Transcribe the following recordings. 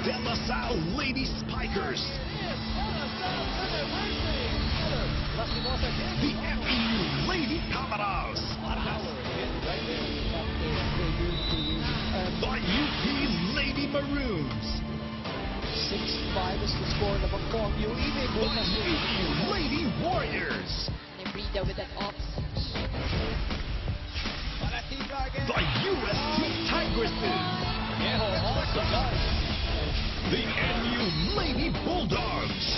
De La Salle Lady Spikers. The FEU Lady Camaras. The UP Lady Maroons. 6-5 is the score ng Bangkok. The UP Lady Warriors. Nebrida with an ops. The UST Tigresses. The NU Lady Bulldogs.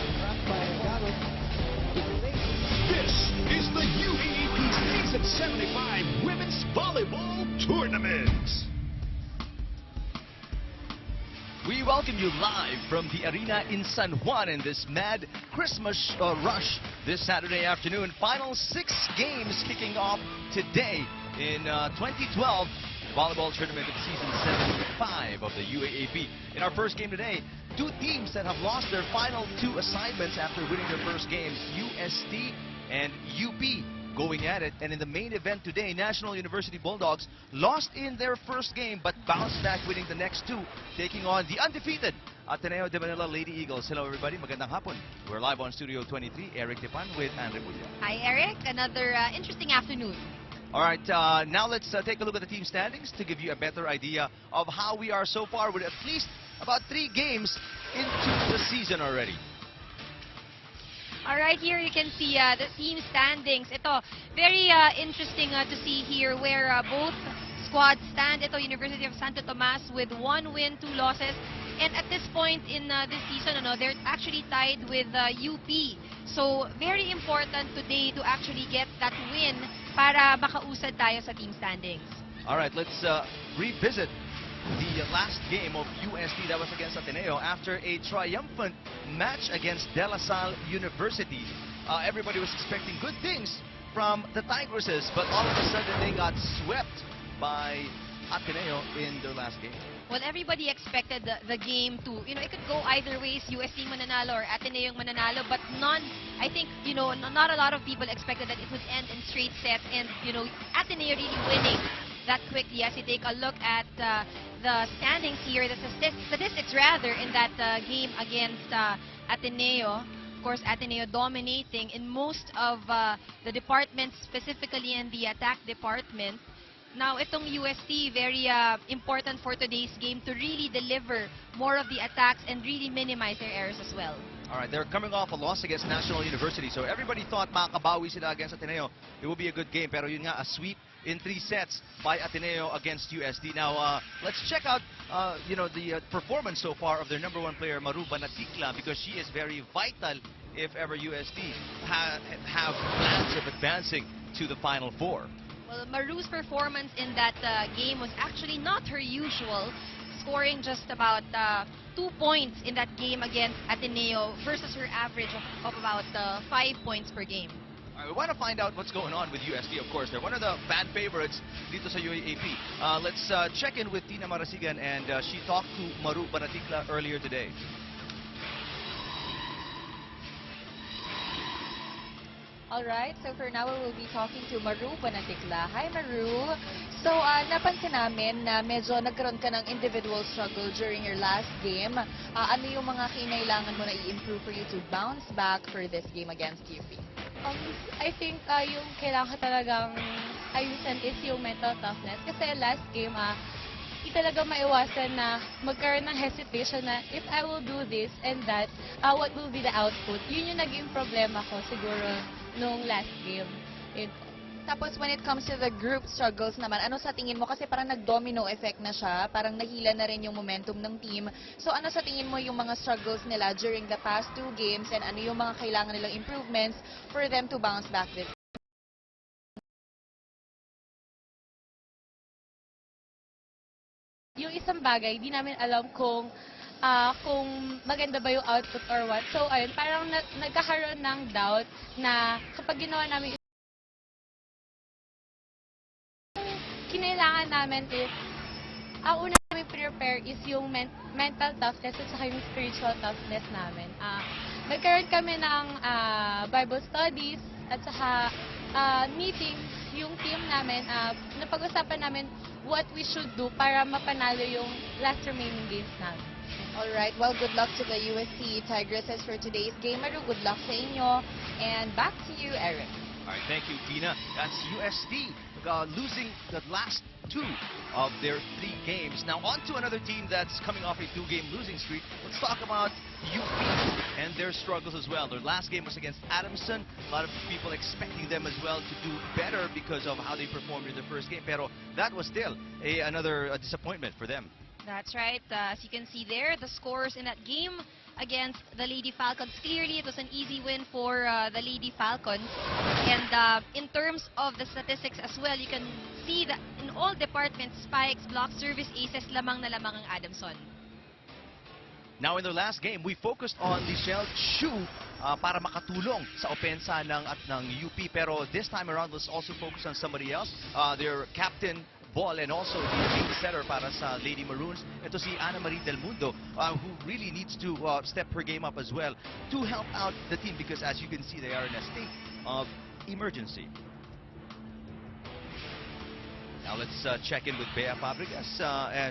This is the UAAP Season 75 Women's Volleyball Tournament. We welcome you live from the arena in San Juan in this mad Christmas rush this Saturday afternoon. Final 6 games kicking off today in 2012 volleyball tournament of season 75 of the UAAP. In our first game today, 2 teams that have lost their final 2 assignments after winning their first games, UST and UP going at it. And in the main event today, National University Bulldogs lost in their first game but bounced back winning the next 2, taking on the undefeated Ateneo de Manila Lady Eagles. Hello everybody, magandang hapon. We're live on Studio 23, Eric Tepan with Anne Rebulla. Hi Eric, another interesting afternoon. All right, now let's take a look at the team standings to give you a better idea of how we are so far with at least about 3 games into the season already. All right, here you can see the team standings. Ito, very interesting to see here where both squads stand. Ito, University of Santo Tomas with 1 win, 2 losses. And at this point in this season, they're actually tied with UP. So, very important today to actually get that win para makausad tayo sa team standings. All right, let's revisit the last game of UST that was against Ateneo after a triumphant match against De La Salle University. Everybody was expecting good things from the Tigresses, but all of a sudden they got swept by Ateneo in their last game. Well, everybody expected the game to, it could go either ways, UST mananalo or Ateneo mananalo, but I think, not a lot of people expected that it would end in straight sets and, Ateneo really winning that quickly. As you take a look at the standings here, the statistics rather, in that game against Ateneo. Of course, Ateneo dominating in most of the departments, specifically in the attack department. Now, itong UST, very important for today's game to really deliver more of the attacks and really minimize their errors as well. All right, they're coming off a loss against National University, so everybody thought makakabawi sila against Ateneo. It will be a good game, pero yun nga, a sweep in 3 sets by Ateneo against UST. Now, let's check out, the performance so far of their #1 player, Maru Banaticla, because she is very vital if ever UST have plans of advancing to the Final 4. Well, Maru's performance in that game was actually not her usual, scoring just about 2 points in that game against Ateneo versus her average of about 5 points per game. All right, we want to find out what's going on with UST, of course. They're one of the fan favorites dito sa UAAP. Let's check in with Tina Marasigan, and she talked to Maru Banaticla earlier today. Alright, so for now, we will be talking to Maru Banaticla. Hi, Maru! So, napansin namin na medyo nagkaroon ka ng individual struggle during your last game. Ano yung mga kinailangan mo na i-improve for you to bounce back for this game against UP? I think yung kailangan talagang ayusan is yung mental toughness. Kasi last game, hindi talaga maiwasan na magkaroon ng hesitation na if I will do this and that, what will be the output? Yun yung naging problema ko siguro nung last game. Tapos when it comes to the group struggles naman, ano sa tingin mo? Kasi parang nag-domino effect na siya, parang nahila na rin yung momentum ng team. So ano sa tingin mo yung mga struggles nila during the past 2 games and ano yung mga kailangan nilang improvements for them to bounce back this? Yung isang bagay, di namin alam kung maganda ba yung output or what. So, ayun, parang nagkakaroon ng doubt na kapag ginawa namin kinailangan namin is, ang una namin prepare is yung mental toughness at saka yung spiritual toughness namin. Nagkaroon kami ng Bible studies at saka meeting yung team namin. Napag-usapan namin what we should do para mapanalo yung last remaining games namin. Alright, well, good luck to the USC Tigresses for today's game. Maru, good luck sa inyo. And back to you, Eric. All right, thank you, Tina. That's USD losing the last 2 of their 3 games. Now on to another team that's coming off a 2-game losing streak. Let's talk about UP and their struggles as well. Their last game was against Adamson. A lot of people expecting them as well to do better because of how they performed in the first game. Pero that was still another disappointment for them. That's right. As you can see there, the scores in that game against the Lady Falcons. Clearly, it was an easy win for the Lady Falcons. And in terms of the statistics as well, you can see that in all departments, spikes, block, service, aces, lamang na lamang ang Adamson. Now in their last game, we focused on Lichelle Chu para makatulong sa opensa ng UP. Pero this time around, let's also focus on somebody else. Their captain, Ball, and also the main setter para sa Lady Maroons. Ito si Ana Marie Del Mundo, who really needs to step her game up as well to help out the team because as you can see, they are in a state of emergency. Now let's check in with Bea Fabregas.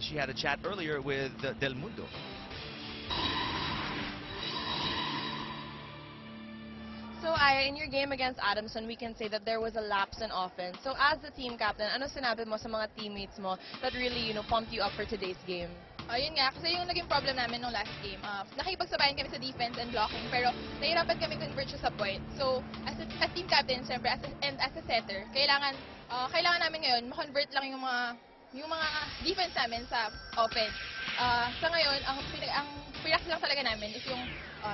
She had a chat earlier with Del Mundo. So, in your game against Adamson, we can say that there was a lapse in offense. So, as the team captain, ano sinabi mo sa mga teammates mo that really, pumped you up for today's game? Yun nga, kasi yung naging problem namin nung last game, nakikipagsabayan kami sa defense and blocking, pero nahirapan kami convert siya sa point. So, as team captain, siyempre, and as a setter, kailangan namin ngayon, ma-convert lang yung mga defense namin sa offense. Sa ngayon, ang piras lang talaga namin is yung,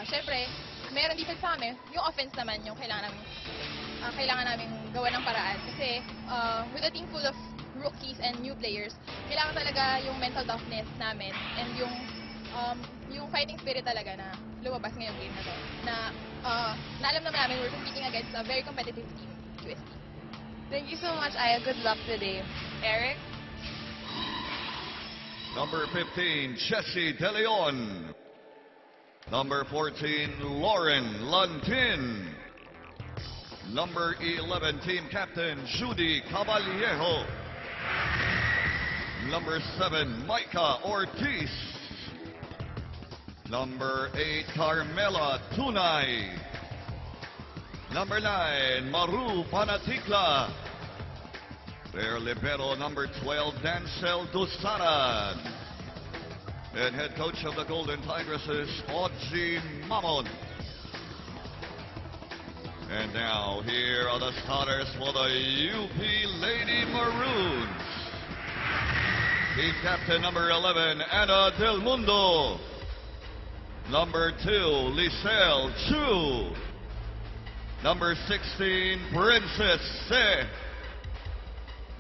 siyempre, meron defense sa kami, yung offense naman yung kailangan namin gawa ng paraan. Kasi with a team full of rookies and new players, kailangan talaga yung mental toughness namin and yung fighting spirit talaga na lumabas ngayong game na to. Na alam naman namin we're competing against a very competitive team, UST. Thank you so much, Aya. Good luck today. Eric? Number 15, Jessie De Leon. Number 14, Lauren Lantin. Number 11, team captain, Judy Caballero. Number 7, Micah Ortiz. Number 8, Carmela Tunay. Number 9, Maru Panaticla. Their libero, number 12, Dancel Dusaran. And head coach of the Golden Tigresses, Audrey Mamon. And now, here are the starters for the UP Lady Maroons. Team captain number 11, Ana Del Mundo. Number 2, Lisel Chu. Number 16, Princess Se.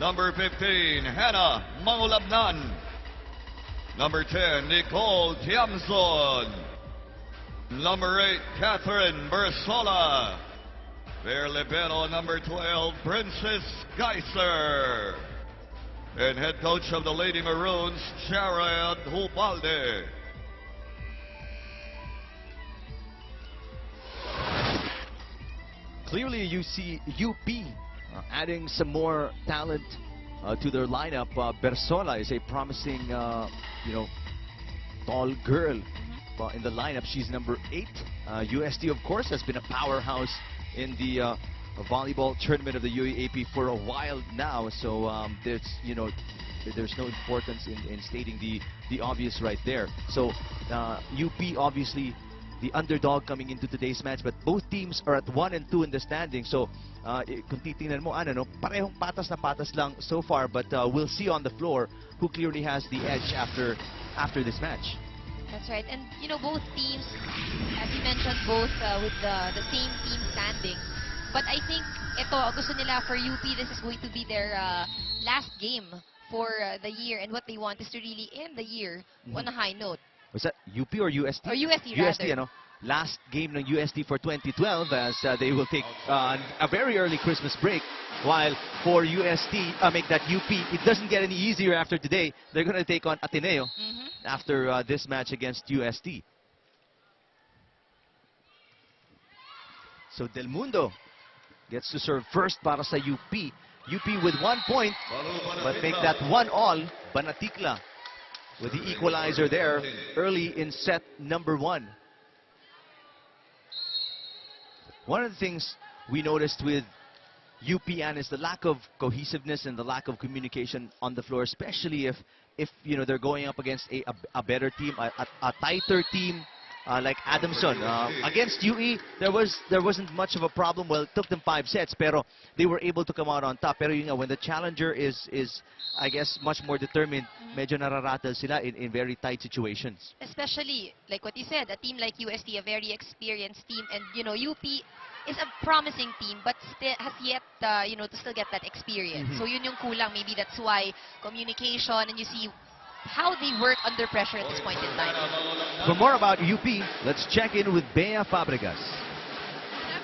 Number 15, Hannah Mangulabnan. Number 10, Nicole Tiamzon. Number 8, Catherine Bersola. Their libero, number 12, Princess Geiser. And head coach of the Lady Maroons, Jared Hubalde. Clearly, you see UP adding some more talent to their lineup. Bersola is a promising, tall girl in the lineup. She's number 8. UST, of course, has been a powerhouse in the volleyball tournament of the UAAP for a while now. So there's no importance in stating the obvious right there. So UP obviously the underdog coming into today's match, but both teams are at 1 and 2 in the standing. So kung titingnan mo, parehong patas na patas lang so far, but we'll see on the floor who clearly has the edge after this match. That's right. And, both teams, as you mentioned, both with the same team standing. But I think ito, gusto nila for UP, this is going to be their last game for the year. And what they want is to really end the year on a high note. Was that UP or UST? Or UST, rather. UST, last game ng UST for 2012 as they will take a very early Christmas break. While for UST, make that UP, it doesn't get any easier after today. They're going to take on Ateneo after this match against UST. So Del Mundo gets to serve first para sa UP. UP with 1 point, but make that 1-all, Banaticla. with the equalizer there early in set number 1. One of the things we noticed with UPN is the lack of cohesiveness and the lack of communication on the floor, especially if you know they're going up against a better team, a tighter team like Adamson. Against UE, there wasn't much of a problem. Well, it took them 5 sets, pero they were able to come out on top. Pero yun nga, when the challenger is I guess much more determined, medyo nararatal sila in very tight situations. Especially, like what you said, a team like UST, a very experienced team, and you know, UP is a promising team, but still has yet, you know, to still get that experience. So yun yung kulang. Maybe that's why communication, and you see how they work under pressure at this point in time. For more about UP, let's check in with Bea Fabregas.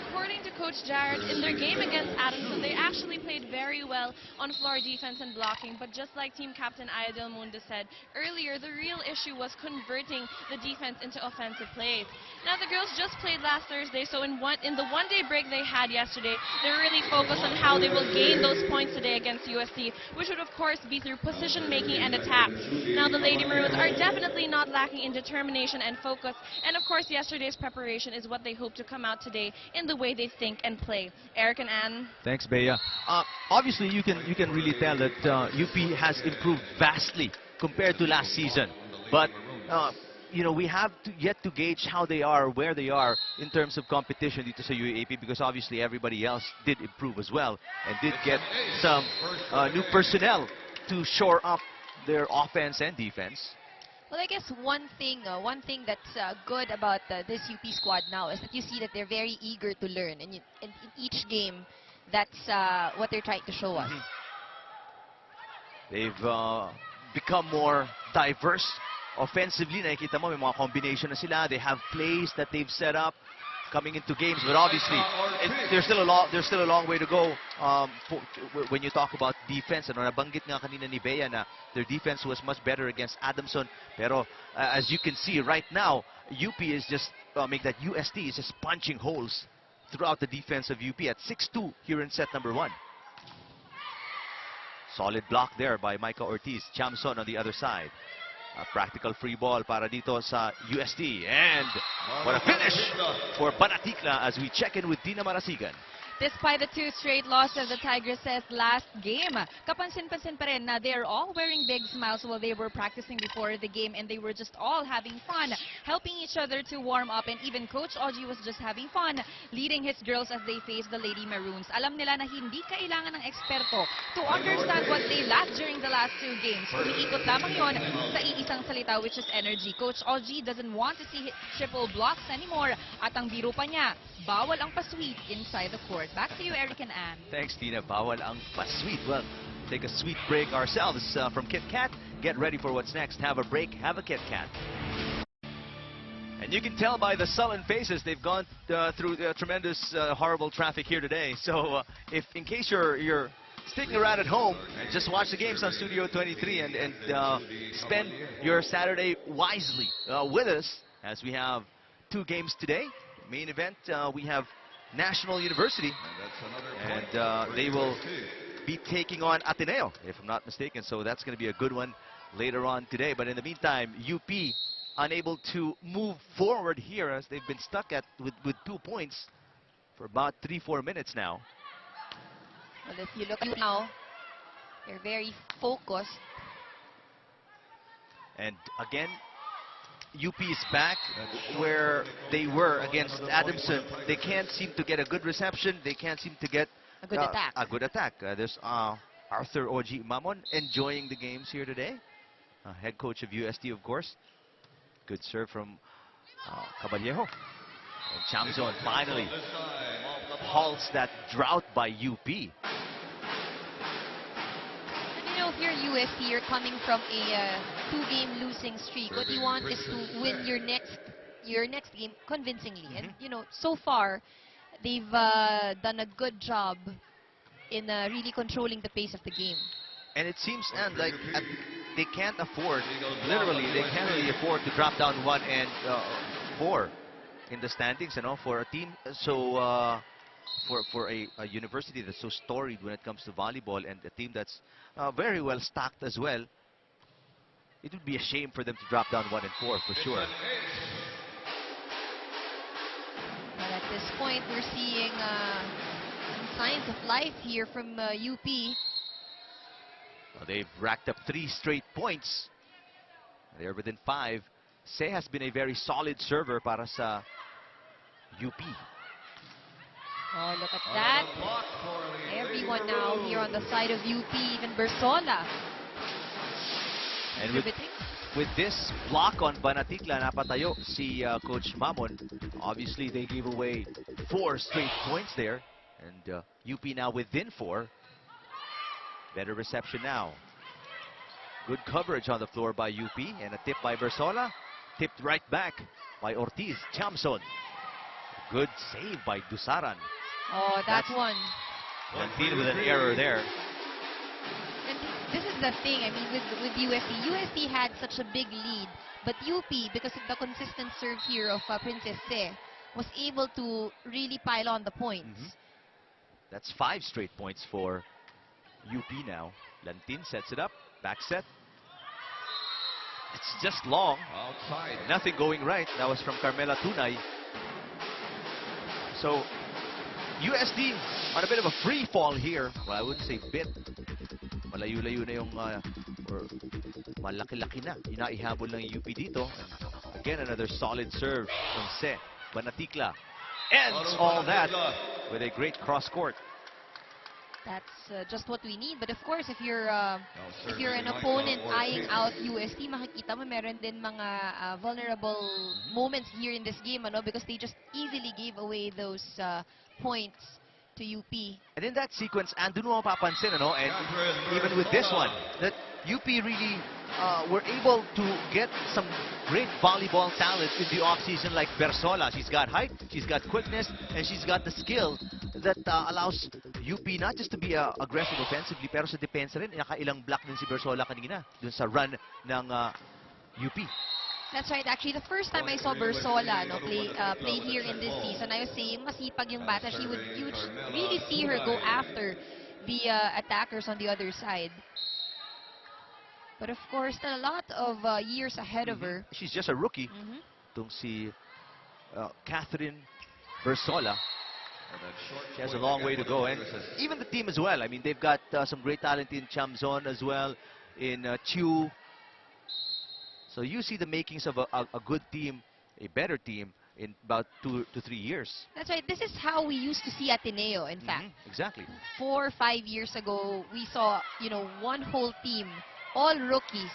According to Coach Jarrett, in their game against Adamson, they actually played very well on floor defense and blocking. But just like team captain Aya Del Mundo said earlier, the real issue was converting the defense into offensive plays. Now, the girls just played last Thursday, so in the one-day break they had yesterday, they're really focused on how they will gain those points today against UST, which would, of course, be through position-making and attack. Now, the Lady Maroons are definitely not lacking in determination and focus, and, of course, yesterday's preparation is what they hope to come out today in the way they think and play. Eric and Ann. Thanks, Bea. Obviously, you can really tell that UP has improved vastly compared to last season. But you know, we have yet to gauge how they are, where they are in terms of competition dito sa UAAP, because obviously everybody else did improve as well and did get some new personnel to shore up their offense and defense. Well, I guess one thing that's good about this UP squad now is that you see that they're very eager to learn, and in each game, that's what they're trying to show us. They've become more diverse offensively. Nakikita mo, may mga combination na sila. They have plays that they've set up coming into games, but obviously there's still a long way to go when you talk about defense. Ano, nabanggit nga kanina ni Bea na their defense was much better against Adamson, pero as you can see right now, UP is just make that UST is just punching holes throughout the defense of UP at 6-2 here in set number 1. Solid block there by Micah Ortiz. Chamson on the other side. A practical free ball para dito sa UST. And what a finish for Panatikla as we check in with Tina Marasigan. Despite the 2 straight losses the Tigresses last game, kapansin-pansin pa rin na they're all wearing big smiles while they were practicing before the game, and they were just all having fun, helping each other to warm up, and even Coach Oji was just having fun leading his girls as they face the Lady Maroons. Alam nila na hindi kailangan ng eksperto to understand what they lacked during the last 2 games. Umiikot lamang yon sa iisang salita, which is energy. Coach Oji doesn't want to see triple blocks anymore, at ang biro pa niya, bawal ang pasweet inside the court. Back to you, Eric and Ann. Thanks, Tina. Bawal ang pasweet. Well, take a sweet break ourselves from Kit Kat. Get ready for what's next. Have a break. Have a Kit Kat. And you can tell by the sullen faces they've gone through tremendous horrible traffic here today. So if in case you're sticking around at home, just watch the games on Studio 23 and spend your Saturday wisely with us, as we have 2 games today. Main event, we have National University, and they will be taking on Ateneo, if I'm not mistaken. So that's going to be a good one later on today. But in the meantime, UP unable to move forward here as they've been stuck with 2 points for about 3-4 minutes now. Well, if you look at now, they're very focused. And again, UP is back where they were against Adamson. They can't seem to get a good reception. They can't seem to get A good attack. A good attack. There's Arthur Oji Mamon enjoying the games here today. Head coach of UST, of course. Good serve from Caballero. And Chamzon finally halts that drought by UP. If you're UST, you're coming from a 2-game losing streak. What you want is to win your next game convincingly. And you know, so far, they've done a good job in really controlling the pace of the game. And it seems, and like they can't afford, literally, they can't really afford to drop down 1 and 4 in the standings, you know, for a team so. For a university that's so storied when it comes to volleyball, and a team that's very well stocked as well. it would be a shame for them to drop down 1 and 4 for It's sure. an ace. But at this point, we're seeing some signs of life here from UP. Well, they've racked up 3 straight points. They're within 5. Se has been a very solid server para sa UP. Oh, look at that. Another block for the Everyone Lady now Maroons. here on the side of UP, even Bersola. And with this block on Banatikla, napatayo si Coach Mamon. Obviously, they gave away 4 straight points there. And UP now within 4. Better reception now. Good coverage on the floor by UP. And a tip by Bersola. Tipped right back by Ortiz. Chamson. Good save by Dusaran. Oh, that That's- one. Lantin with an error there. And this is the thing, I mean, with UST. UST had such a big lead, but UP, because of the consistent serve here of Princess Se, was able to really pile on the points. That's 5 straight points for UP now. Lantin sets it up. Back set. It's just long. Outside. Nothing going right. That was from Carmela Tunay. So, USD on a bit of a free fall here. Well, I wouldn't say bit. Malayo-layo na yung, or malaki-laki na. Inaihabol ng UP dito. And again, another solid serve from Se. Banatikla ends all that with a great cross-court. That's just what we need. But of course, if you're an opponent eyeing out UST, makikita mo meron din mga vulnerable moments here in this game, ano, because they just easily gave away those points to UP. And in that sequence, andun mo mapapansin, ano, and even with this one, that UP really were able to get some great volleyball talent in the offseason like Bersola. She's got height, she's got quickness, and she's got the skill that allows UP not just to be aggressive offensively, pero sa depensa rin, nakailang block din si Bersola kanina dun sa run ng UP. That's right. Actually, the first time I saw Bersola play here in this season, I was saying masipag yung bata. You would really see her go after the attackers on the other side. But of course, still a lot of years ahead of her. She's just a rookie. Itong si Catherine Bersola. She has a long way to go. And even the team as well. I mean, they've got some great talent in Chamzon as well, in Chiu. So you see the makings of a good team, a better team, in about 2 to 3 years. That's right. This is how we used to see Ateneo, in fact. Exactly. 4 or 5 years ago, we saw, one whole team, all rookies,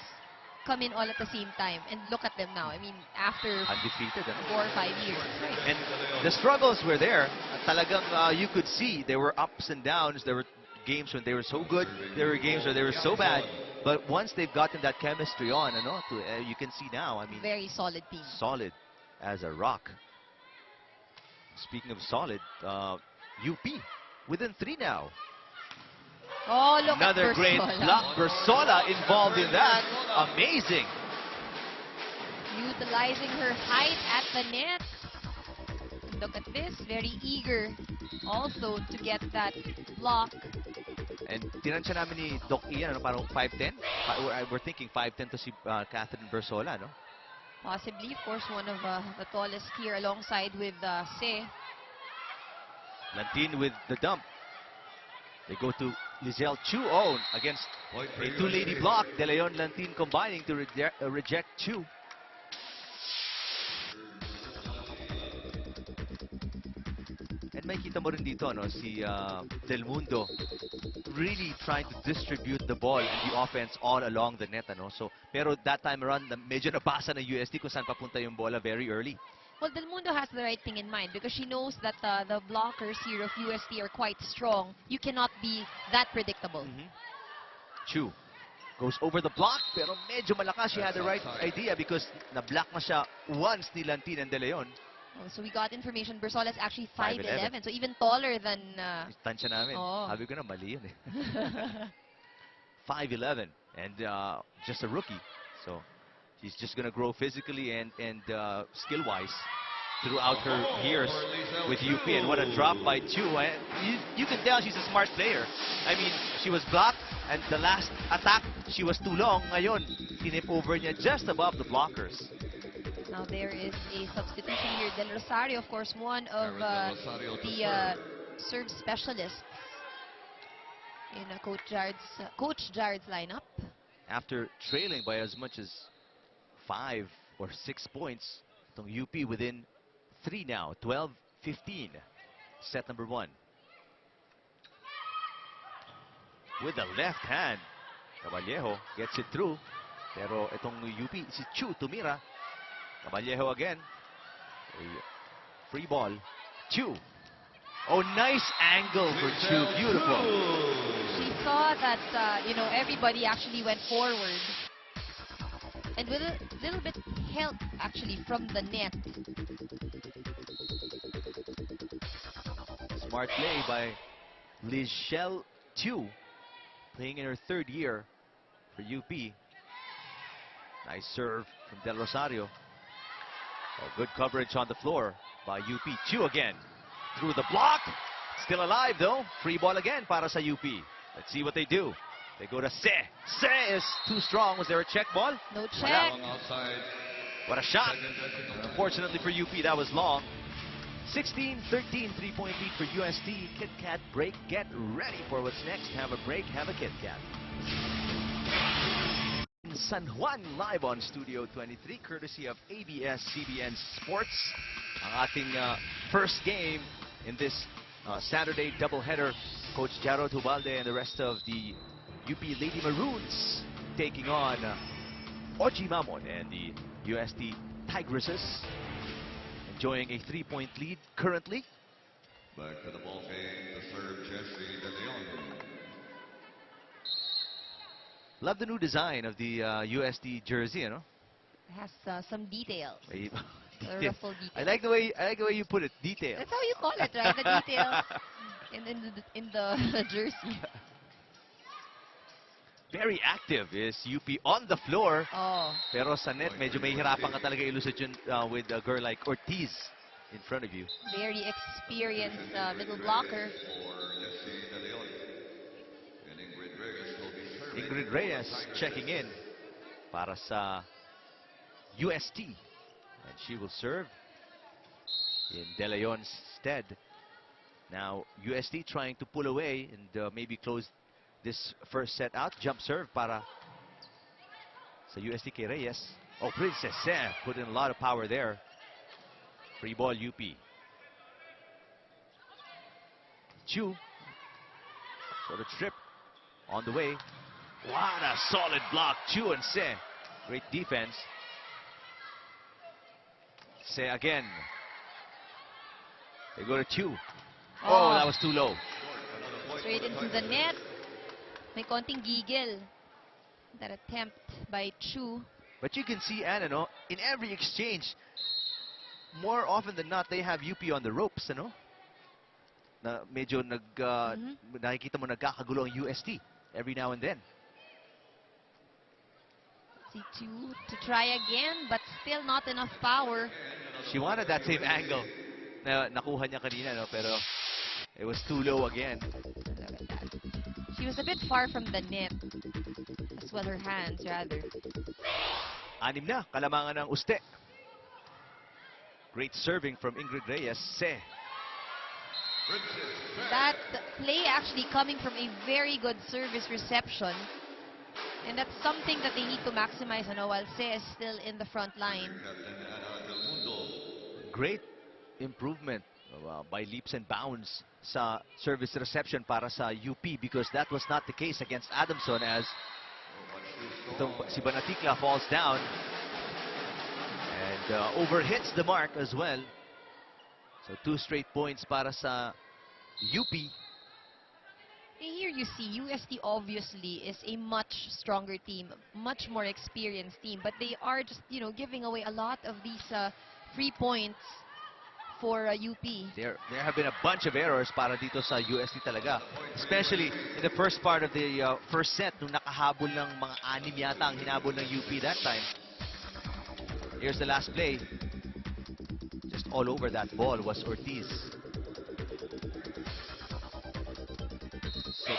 come in all at the same time. And look at them now. I mean, after Undefeated. 4 or 5 years. Right. And the struggles were there. Talagang you could see there were ups and downs. There were games when they were so good. There were games where they were so bad. But once they've gotten that chemistry on, you can see now, I mean, Very solid team. solid as a rock. Speaking of solid, UP within 3 now. Oh, look Another at great Bersola. block. Bersola involved in that. Amazing. Utilizing her height at the net. Look at this. Very eager also to get that block. And tinansya namin ni Doc Ian, parang 5'10"? We're thinking 5'10" to si Catherine Bersola, no? Possibly, of course, one of the tallest here alongside with Se. Lantin with the dump. They go to Lizelle Chu. Oh, against a 2-lady block. De Leon Lantin combining to reject Chu. And makita mo rin dito, no, si Del Mundo really trying to distribute the ball and the offense all along the net, ano. So, pero that time around, medyo nabasa ng UST kung saan papunta yung bola very early. Well, Del Mundo has the right thing in mind because she knows that the blockers here of UST are quite strong. You cannot be that predictable. Chu goes over the block, pero medyo malakas. She had the right idea because na-block na siya once ni Lantin and De Leon. Oh, so we got information. Bersola is actually 5'11". 5'11", so even taller than... Tansya namin. Oo. Sabi ko na, mali yun eh. 5'11", and just a rookie. So, she's just gonna grow physically and skill-wise. throughout her years with UP, and what a drop by Chu. You can tell she's a smart player. I mean, she was blocked, and the last attack, she was too long. Ngayon, tinip over niya just above the blockers. Now there is a substitution here. Del Rosario, of course, one of Del Rosario to the serve specialists in Coach Jared's lineup. After trailing by as much as 5 or 6 points, itong UP within 3 now, 12-15. Set number 1. With the left hand, Caballejo gets it through. Pero itong UP, si Chu tumira. Caballejo again. A free ball. Chu. Oh, nice angle for Chu. Beautiful. She saw that, everybody actually went forward. And with a little bit help, actually, from the net. Smart play by Lichelle Chu, playing in her 3rd year for UP. Nice serve from Del Rosario. Oh, good coverage on the floor by UP. Chu again through the block. Still alive though. Free ball again para sa UP. Let's see what they do. They go to Se. Se is too strong. Was there a check ball? No check. Long outside. What a shot. Unfortunately for UP, that was long. 16-13, 3-point lead for UST. Kit Kat break. Get ready for what's next. Have a break. Have a Kit Kat. In San Juan, live on Studio 23, courtesy of ABS-CBN Sports. Ang ating first game in this Saturday doubleheader. Coach Jarod Hubalde and the rest of the UP Lady Maroons taking on Oji Mamon and the UST Tigresses. Enjoying a 3-point lead currently. Back to the ball game, the serve, Jessie De Leon. Love the new design of the UST jersey, you know. It has some details. Detail. Ruffle details. I like the way you put it. Detail. That's how you call it, right? The details in the jersey. Very active is UP on the floor. Oh. Pero sa net, medyo may hirapan ka talaga ilusot yun with a girl like Ortiz in front of you. Very experienced middle blocker. For Jessie De Leon. And Ingrid Reyes will be serving. Ingrid Reyes checking in para sa UST. And she will serve in De Leon's stead. Now, UST trying to pull away and maybe close this first set out. Jump serve para sa UST kay Reyes. Oh, Princess put in a lot of power there. Free ball UP. Chu. Sort of trip on the way. What a solid block. Chu and Se. Great defense. Se again. They go to Chu. Oh, that was too low. Straight into the net. May konting gigil. That attempt by Chu. But you can see, Anna, no, in every exchange, more often than not, they have UP on the ropes, ano? Na medyo nakikita mo nagkakagulo ang UST every now and then. See Chu to try again, but still not enough power. She wanted that same angle na nakuha niya kanina, no? Pero it was too low again. Look at that. She was a bit far from the net. As well, her hands, rather. 6 na, kalamangan ng Uste. Great serving from Ingrid Reyes. Se. That play actually coming from a very good service reception. And that's something that they need to maximize, while Se is still in the front line. Great improvement by leaps and bounds sa service reception para sa UP, because that was not the case against Adamson, as si Banaticla falls down and overhits the mark as well. So 2 straight points para sa UP. And here you see, UST obviously is a much stronger team, much more experienced team, but they are just, giving away a lot of these free points for UP. There have been a bunch of errors para dito sa UST talaga. Especially in the first part of the first set, nung nakahabol ng mga 6 yata ang hinabol ng UP that time. Here's the last play. Just just all over that ball was Ortiz. So,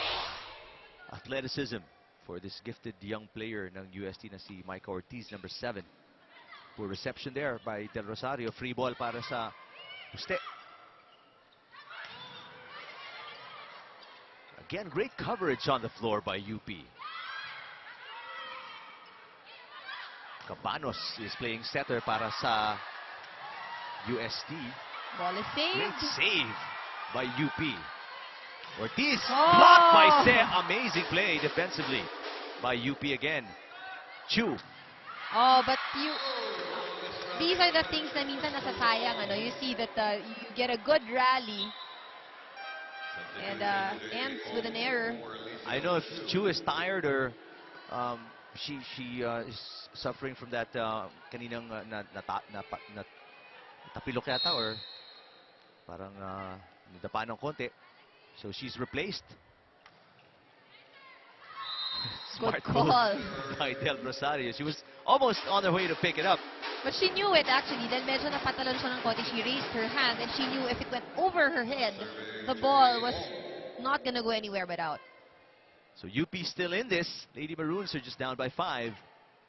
athleticism for this gifted young player ng UST na si Micah Ortiz, number 7. Poor reception there by Del Rosario. Free ball para sa Juste. Again, great coverage on the floor by UP. Cabanos is playing setter para sa UST. Ball is saved. Great save by UP. Ortiz blocked by Se. Amazing play defensively by UP again. Chu. Oh, but these are the things na minsan nasasayang. You see that you get a good rally and ends with an error. I know if Chu is tired or she is suffering from that kaninang natapilok yata or parang nadapa ng konti. So she's replaced. Smart Good call by Del Rosario. She was almost on her way to pick it up. But she knew it actually. Dahil medyo napatalon siya ng konti. She raised her hand and she knew if it went over her head, the ball was not gonna go anywhere but out. So UP still in this. Lady Maroons are just down by 5.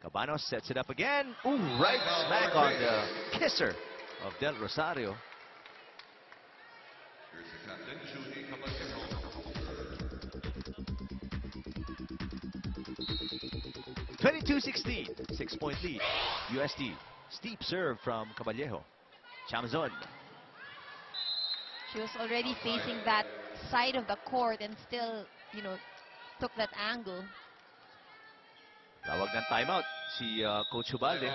Cabanos sets it up again. Ooh, right smack on the kisser of Del Rosario. Here's the captain, Judy Caballero. 22-16, 6-point lead. UST. Steep serve from Caballero. Chamzon. She was already facing that side of the court and still, took that angle. Tawag ng timeout si Coach Ubalde.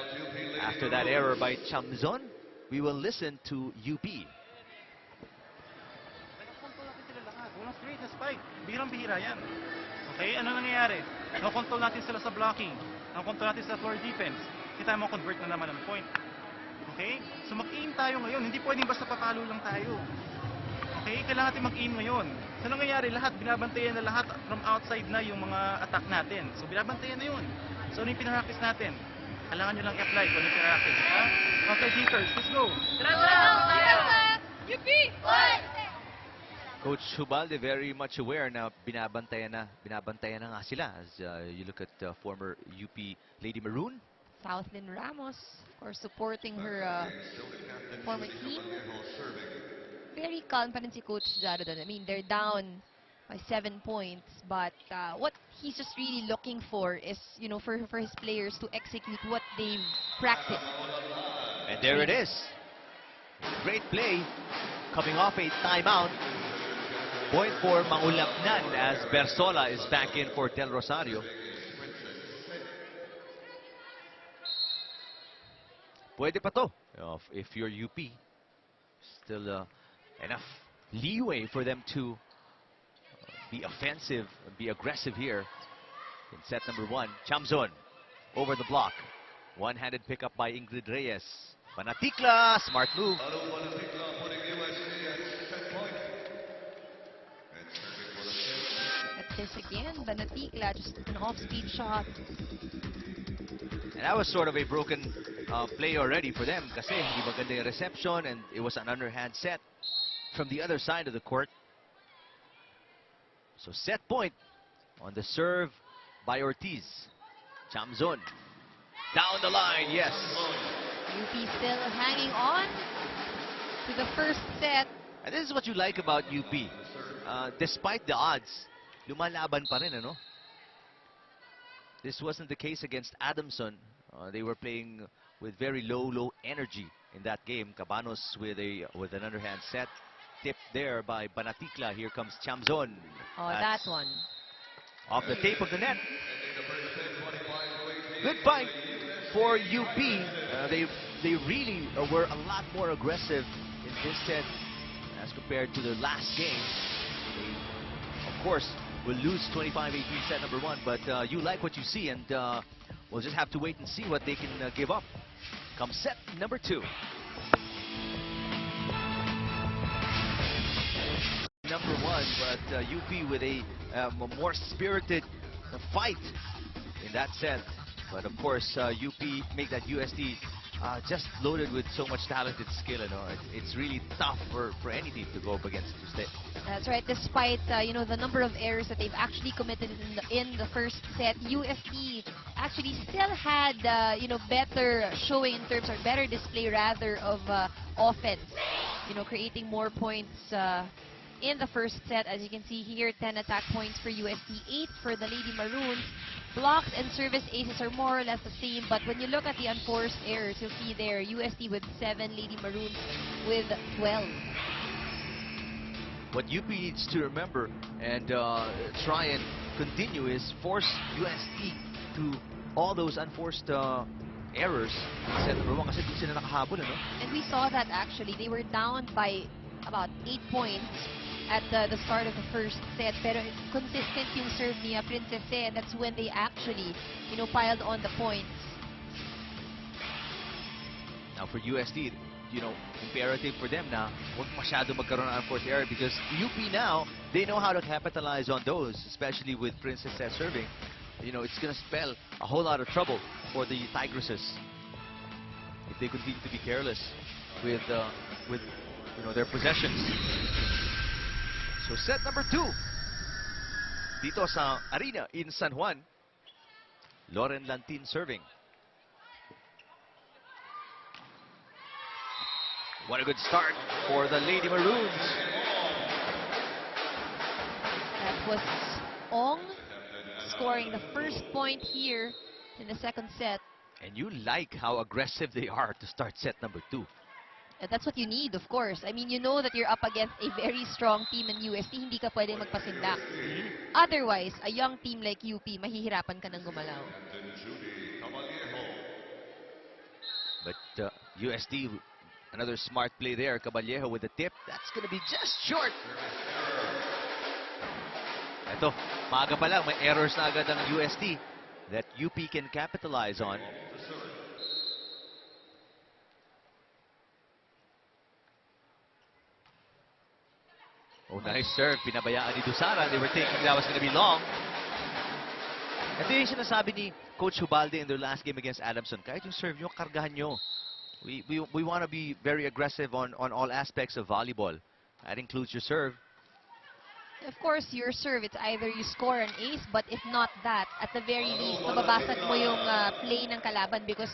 After that error by Chamzon, we will listen to UP. Walang straight na spike. Bihirang-bihira yan. Okay, ano nangyayari? Nakontrol natin sila sa blocking. Nakontrol natin sa floor defense. Kita mo, convert na naman ang point. Okay? So mag-aim tayo ngayon. Hindi pwedeng basta papalo lang tayo. Okay? Kailangan natin mag-aim ngayon. So ano nangyayari? Lahat, binabantayan na lahat from outside na yung mga attack natin. So binabantayan na yun. So ano yung pinaractice natin? Kailangan nyo lang i-apply kung ano yung pinaractice. Counter defense, let's go! Coach Ubalde very much aware na binabantayan na nga sila as you look at former UP Lady Maroon. Southlyn Ramos, of course, supporting her former team. Very calm pa rin si Coach Jaro doon. I mean, they're down by 7 points, but what he's just really looking for is, for his players to execute what they've practiced. And there it is. Great play coming off a timeout. Point for Mangulapnan as Bersola is back in for Del Rosario. Pwede pa to if you're UP. Still enough leeway for them to be offensive, be aggressive here in set number 1. Chamzon over the block. One-handed pickup by Ingrid Reyes. Banaticla, smart move. Banaticla putting USC at set point. And serving for the set. At this again, Banaticla, just an off-speed shot. And that was sort of a broken play already for them kasi hindi maganda yung reception and it was an underhand set from the other side of the court. So set point on the serve by Ortiz. Chamzon. Down the line, yes. UP still hanging on to the first set. And this is what you like about UP. Despite the odds, lumalaban pa rin, ano? This wasn't the case against Adamson. They were playing with very low energy in that game. Cabanos with an underhand set. Tipped there by Banaticla. Here comes Chamzon. Oh, That's that one. off the tape of the net. Good fight for UP. They really were a lot more aggressive in this set as compared to the last game. They, of course, will lose 25-18 set number 1, but you like what you see, and we'll just have to wait and see what they can give up. Come set number 2. Number 1, but UP with a more spirited fight in that set. But of course, UP make that UST just loaded with so much talented skill. It's really tough for any team to go up against Tuesday. That's right. Despite the number of errors that they've actually committed in the first set, UST actually still had better showing in terms, or better display rather, of offense. Creating more points in the first set. As you can see here, 10 attack points for UST, 8 for the Lady Maroons. Blocks and service aces are more or less the same, but when you look at the unforced errors, you'll see there UST with 7, Lady Maroons with 12. What UP needs to remember and try and continue is force UST to all those unforced errors in set number 1 kasi di sila nakahabol, And we saw that actually. They were down by about 8 points at the start of the first set, pero consistent yung serve niya, Princess, and that's when they actually, piled on the points. Now for UST, imperative for them na huwag masyado magkaroon ng unforced error because UP now, they know how to capitalize on those, especially with Princess serving. It's going to spell a whole lot of trouble for the Tigresses if they continue to be careless with their possessions. So set number 2 dito sa Arena in San Juan. Lauren Lantin serving. What a good start for the Lady Maroons. That was Ong scoring the first point here in the second set. And you like how aggressive they are to start set number 2. And that's what you need, of course. I mean, you know that you're up against a very strong team in UST. Hindi ka pwede magpasindak. Otherwise, a young team like UP, mahihirapan ka ng gumalaw. But UST, another smart play there. Caballejo with the tip. That's going to be just short. Ito, maaga pa lang, may errors na agad ang UST that UP can capitalize on. Oh, nice serve. Pinabayaan ni Dusara. They were thinking that was going to be long. Ito yung sinasabi ni Coach Hubalde in their last game against Adamson. Kahit yung serve nyo, kargahan nyo. We want to be very aggressive on all aspects of volleyball. That includes your serve. Of course, your serve, it's either you score an ace, but if not that, at the very least, mababasag mo yung play ng kalaban because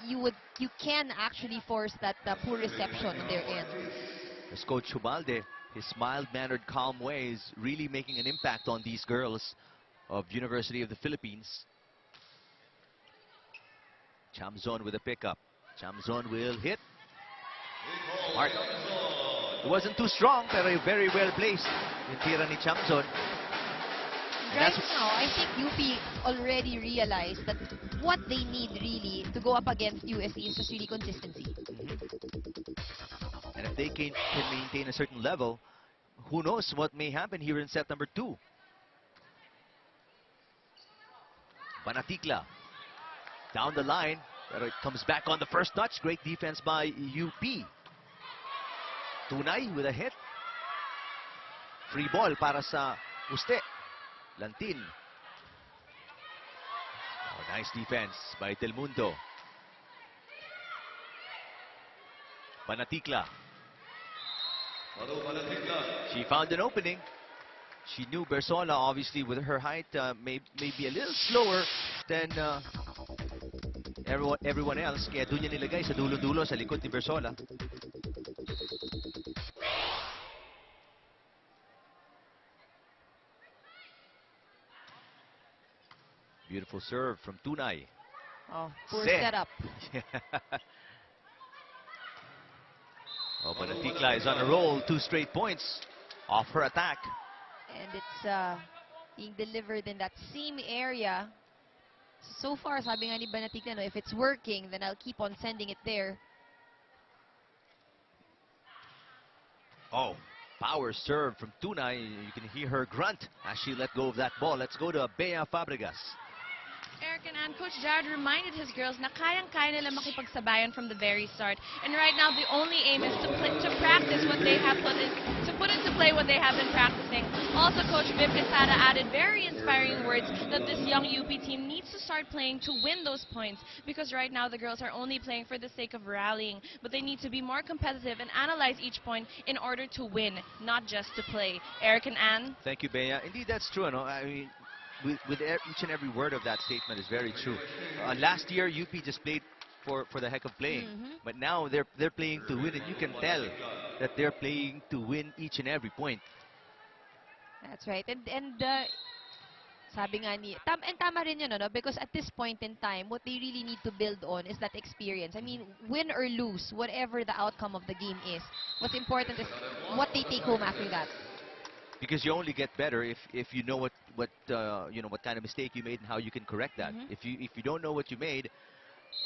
you can actually force that poor reception on their end. As Coach Hubalde, his mild-mannered, calm ways really making an impact on these girls of University of the Philippines. Chamzon with a pickup. Chamzon will hit. Smart. It wasn't too strong, pero very well placed. Yung tira ni Chamzon. Right now, I think UP already realized that what they need really to go up against UST is just really consistency. And if they can maintain a certain level, who knows what may happen here in set number 2. Banatikla down the line, but it comes back on the first touch. Great defense by UP. Tunay with a hit. Free ball para sa Uste. Lantin. Oh, nice defense by Telmundo. Banatikla. She found an opening. She knew Bersola, obviously, with her height, may be a little slower than everyone else. Kaya doon niya nilagay sa dulo-dulo sa likod ni Bersola. Beautiful serve from Tunay. Oh, poor setup. Oh, Banatikla is on a roll. 2 straight points off her attack. And it's being delivered in that same area. So far, sabi nga ni Banatikla, if it's working, then I'll keep on sending it there. Oh, power serve from Tunay. You can hear her grunt as she let go of that ball. Let's go to Bea Fabregas. Eric, Eric and Coach Jared reminded his girls na kayang-kaya nila makipagsabayan from the very start. And right now, the only aim is to practice what they have to put into play what they have been practicing. Also, Coach Viv Quesada added very inspiring words that this young UP team needs to start playing to win those points, because right now the girls are only playing for the sake of rallying, but they need to be more competitive and analyze each point in order to win, not just to play. Eric and Ann? Thank you, Bea. Indeed, that's true. No? I mean, with each and every word of that statement is very true. Last year, UP just played for the heck of playing, but now they're playing to win, and you can tell that they're playing to win each and every point. That's right. And sabi nga ni, tama rin yun, no? Because at this point in time, what they really need to build on is that experience. I mean, win or lose, whatever the outcome of the game is, what's important is what they take home after that. Because you only get better if you know what kind of mistake you made and how you can correct that. If you don't know what you made,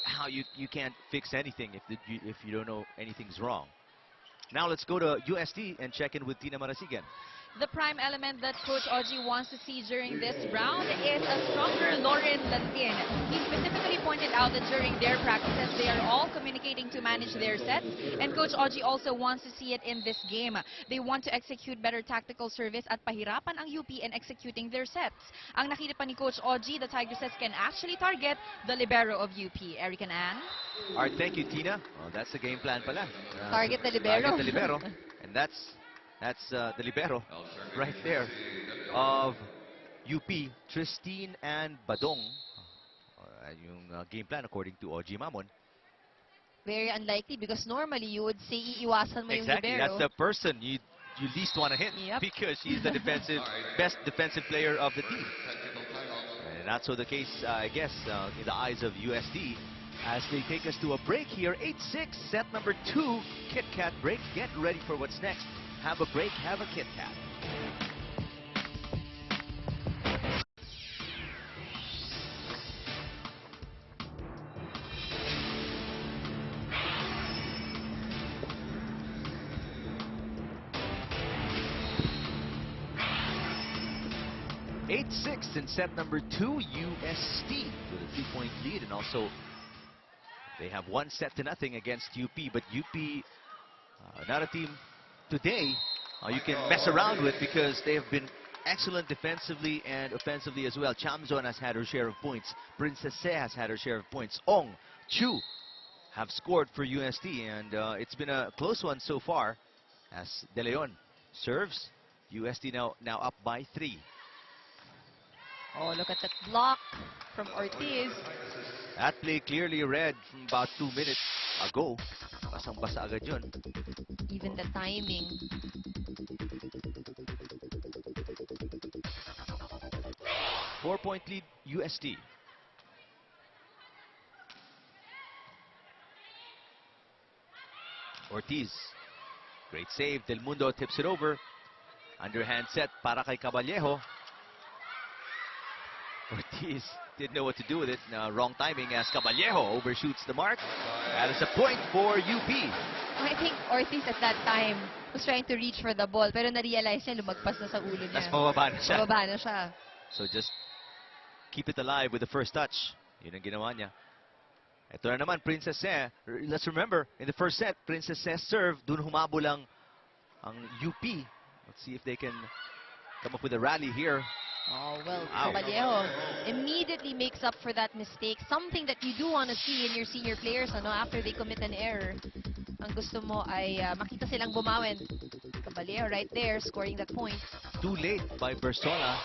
how you can't fix anything if you don't know anything's wrong. Now let's go to UST and check in with Tina Marasigan. The prime element that Coach Oji wants to see during this round is a stronger Lauren Lantin. He specifically pointed out that during their practices, they are all communicating to manage their sets. And Coach Oji also wants to see it in this game. They want to execute better tactical service at pahirapan ang UP in executing their sets. Ang nakita pa ni Coach Oji, the Tigresses can actually target the libero of UP. Eric and Ann? All right, thank you, Tina. Oh, that's the game plan pala. Target the libero. Target the libero. And that's the libero right there of UP, Tristine and Badong. Yung game plan according to Oji Mamon. Very unlikely, because normally you would say iiwasan mo yung Exactly, libero. that's the person you least want to hit, because she's the best defensive player of the team. And that's so the case, I guess, in the eyes of USD, as they take us to a break here. 8-6, set number 2, Kit Kat break. Get ready for what's next. Have a break, have a Kit Kat. Eight-6 in set number 2, UST with a 3-point lead, and also they have 1-0 against UP. But UP, not a team today you can mess around with, because they have been excellent defensively and offensively as well. Chamzon has had her share of points. Princess has had her share of points. Ong, Chu have scored for UST, and it's been a close one so far, as De Leon serves. UST now up by 3. Oh, look at that block from Ortiz. That play clearly read from about 2 minutes ago. Basang-basa agad yun. Even the timing. Four-point lead, UST. Ortiz. Great save. Del Mundo tips it over. Underhand set para kay Caballejo. Ortiz didn't know what to do with it. Wrong timing as Caballejo overshoots the mark. That is a point for UP. I think Ortiz at that time was trying to reach for the ball, pero na-realize niya lumagpas na sa ulo niya. Mas mababa na siya. Mababa na siya. So just keep it alive with the first touch. Yun ang ginawa niya. Ito na naman, Princess. Let's remember, in the first set, Princess serve. Dun humabol ang UP. Let's see if they can come up with a rally here. Oh, well, Caballejo immediately makes up for that mistake. Something that you do want to see in your senior players, after they commit an error. Ang gusto mo ay makita silang bumawin. Caballejo right there, scoring that point. Too late by Bersola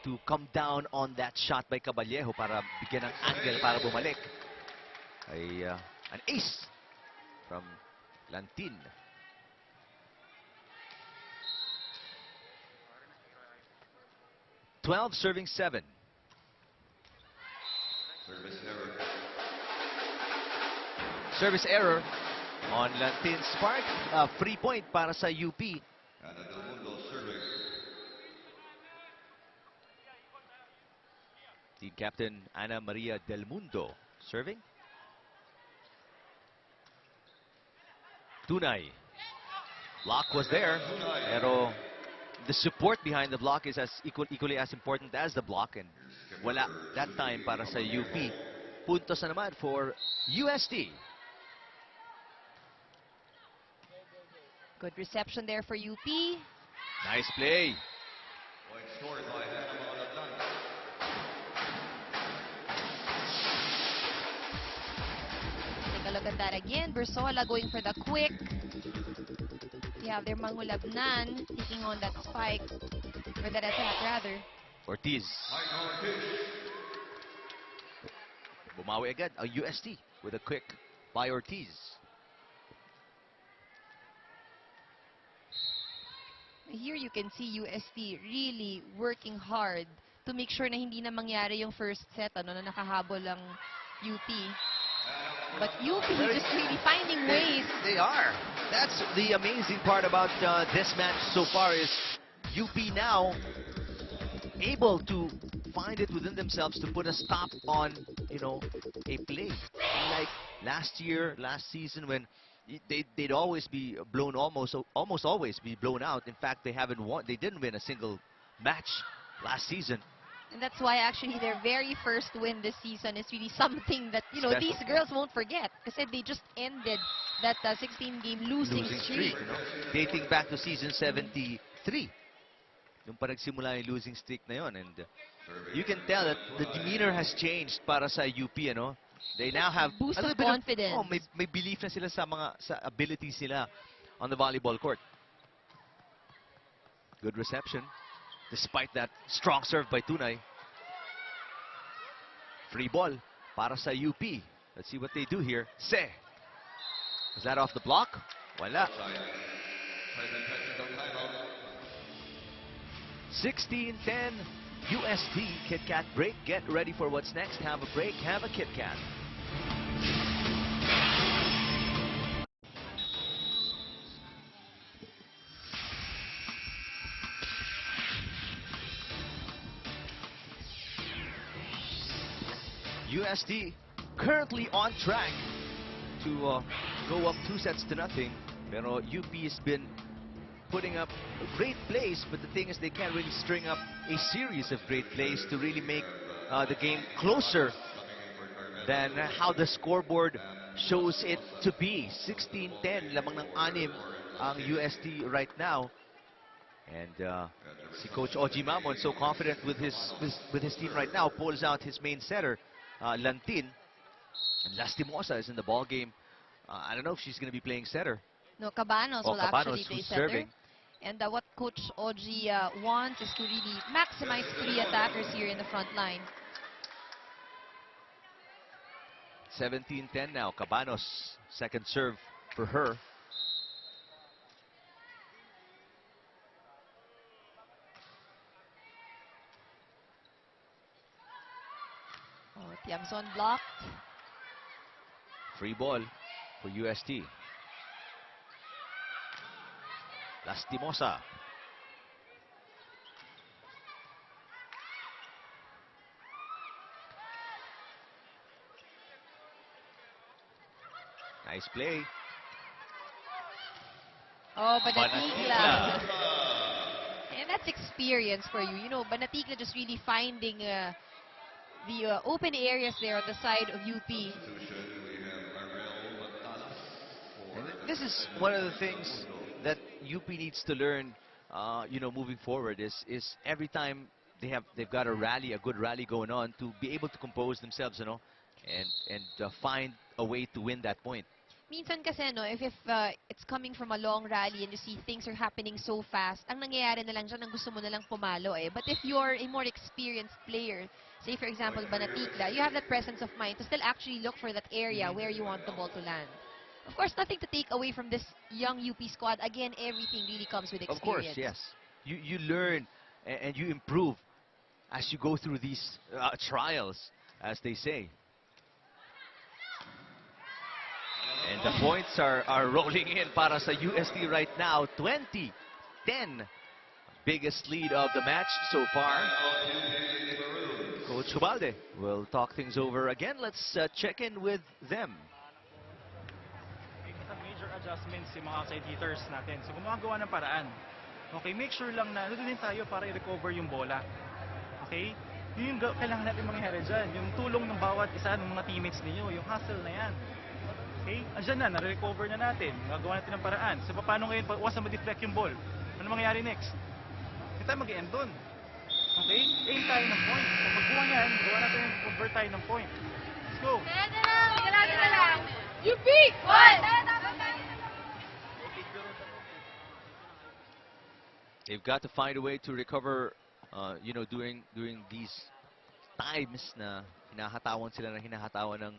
to come down on that shot by Caballejo para bigyan ng angle para bumalik. An ace from Lantin. $12 serving 7. Service error. Service error on Lantin's part. Free point para sa UP. Ana Del Mundo serving. Team captain Ana Maria Del Mundo serving. Tunay. Block was there, pero the support behind the block is equally as important as the block, and Wala that time para sa UP. Puntos na naman for UST. Good reception there for UP. Nice play. Point scored by Hannah Malantan. Take a look at that again. Bersola going for the quick. You have their Mangulabnan taking on that spike. Or that attack, rather. Ortiz. Bumawi agad ang UST with a quick by Ortiz. Here you can see UST really working hard to make sure na hindi na mangyari yung first set, ano, na nakahabol ang UP. But UP just really finding ways. They are. That's the amazing part about this match so far is UP now able to find it within themselves to put a stop on, you know, a play. Like last year, last season when they'd always be blown, almost always be blown out. In fact, they didn't win a single match last season. And that's why actually their very first win this season is really something that, you know, Special. these girls won't forget. Because they just ended that 16-game losing streak. You know, dating back to season 73. Yung pa nagsimula yung losing streak na yon, and you can tell that the demeanor has changed para sa UP, ano? They now have Boost a little of bit confidence. may belief na sila sa abilities nila on the volleyball court. Good reception despite that strong serve by Tunay. Free ball para sa UP. Let's see what they do here. Se. Is that off the block? Wala. 16-10 UST Kit Kat break. Get ready for what's next. Have a break. Have a Kit Kat. UST currently on track to go up 2-0. Pero UP has been putting up great plays, but the thing is they can't really string up a series of great plays to really make the game closer than how the scoreboard shows it to be. 16-10, lamang ng 6 ang UST right now. And si Coach Oji Mamon, so confident with his team right now, pulls out his main setter, Lantin. And Lastimosa is in the ball game. I don't know if she's going to be playing setter. No, Cabanos will Cabanos, actually play who's center. serving. And what Coach Oji wants is to really maximize 3 attackers here in the front line. 17-10 now. Cabanos, second serve for her. Oh, Tiamson blocked. Free ball for UST. Lastimosa. Nice play. Oh, Banatigla. Banatigla. And that's experience for you. You know, Banatigla just really finding the open areas there on the side of UP. And this is one of the things that UP needs to learn, you know, moving forward is every time they've got a rally, a good rally going on, to be able to compose themselves, you know, and find a way to win that point. Minsan kasi, no, if it's coming from a long rally and you see things are happening so fast, ang nangyayari na lang dyan, ang gusto mo na lang pumalo eh. But if you're a more experienced player, say for example, Banatigla, you have that presence of mind to still actually look for that area where you want the ball to land. Of course, nothing to take away from this young UP squad. Again, everything really comes with experience. Of course, yes. You learn and you improve as you go through these trials, as they say. And the points are rolling in para sa UST right now. 20-10. Biggest lead of the match so far. Coach Cubalde will talk things over again. Let's check in with them. May major adjustments si mga outside hitters natin. So gumagawa ng paraan. Okay, make sure lang na nandun din tayo para i-recover yung bola. Okay? Yun yung kailangan natin mangyari dyan. Yung tulong ng bawat isa ng mga teammates ninyo, yung hustle na yan. Okay? Andyan na, na-recover na natin. Nagawa natin ng paraan. So, paano ngayon, once na ma-deflect yung ball, ano mangyayari next? Hindi tayo mag-end dun. Okay? Aim tayo ng point. Kung magkuha niyan, gawa natin, convert tayo ng point. Let's go! You beat! One! They've got to find a way to recover, you know, during these times na hinahatawan sila ng hinahatawan ng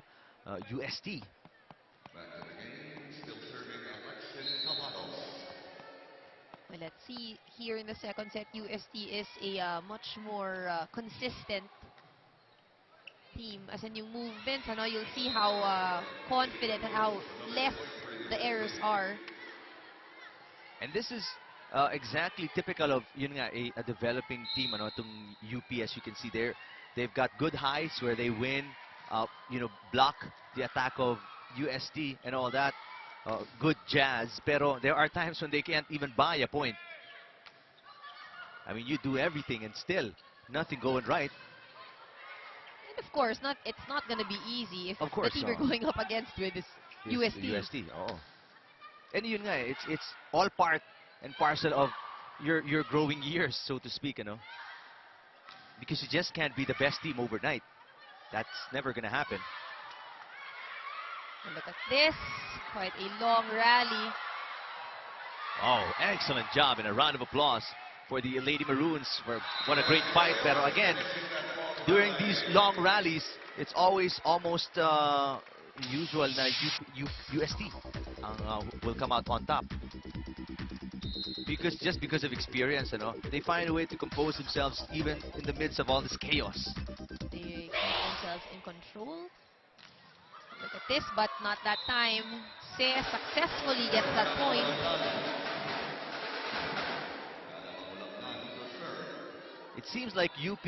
UST. Back to the game, still serving Alexis Cabanos. Well, let's see here in the second set, UST is a much more consistent team. As in yung movements, ano, you'll see how confident and how less the errors are. And this is exactly typical of yun nga, a developing team. Ano, itong UP, as you can see there, they've got good highs where they win, you know, block the attack of UST and all that. Good jazz, pero there are times when they can't even buy a point. I mean, you do everything and still nothing going right. And of course, it's not going to be easy if Of course, the team you're no. going up against with is It's UST. UST, oo. And yun nga, it's all part and parcel of your growing years, so to speak, you know. Because you just can't be the best team overnight. That's never gonna happen. And look at this, quite a long rally. Oh, excellent job, and a round of applause for the Lady Maroons for what a great fight. Pero again, during these long rallies, it's always almost usual na UST will come out on top. Just because of experience, you know, they find a way to compose themselves even in the midst of all this chaos. They keep themselves in control. Look at this, but not that time. Se successfully gets that point. It seems like UP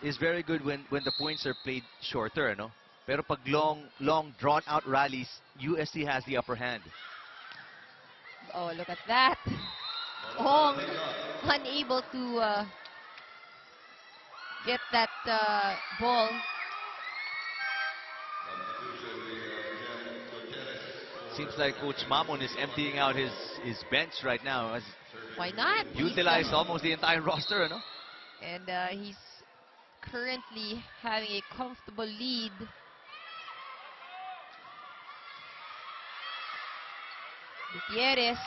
is very good when the points are played shorter, no? Pero pag long drawn out rallies, UST has the upper hand. Oh, look at that. Ong unable to get that ball. Seems like Coach Mamon is emptying out his bench right now. Has Why not? utilized almost the entire roster, no? And he's currently having a comfortable lead. Gutierrez,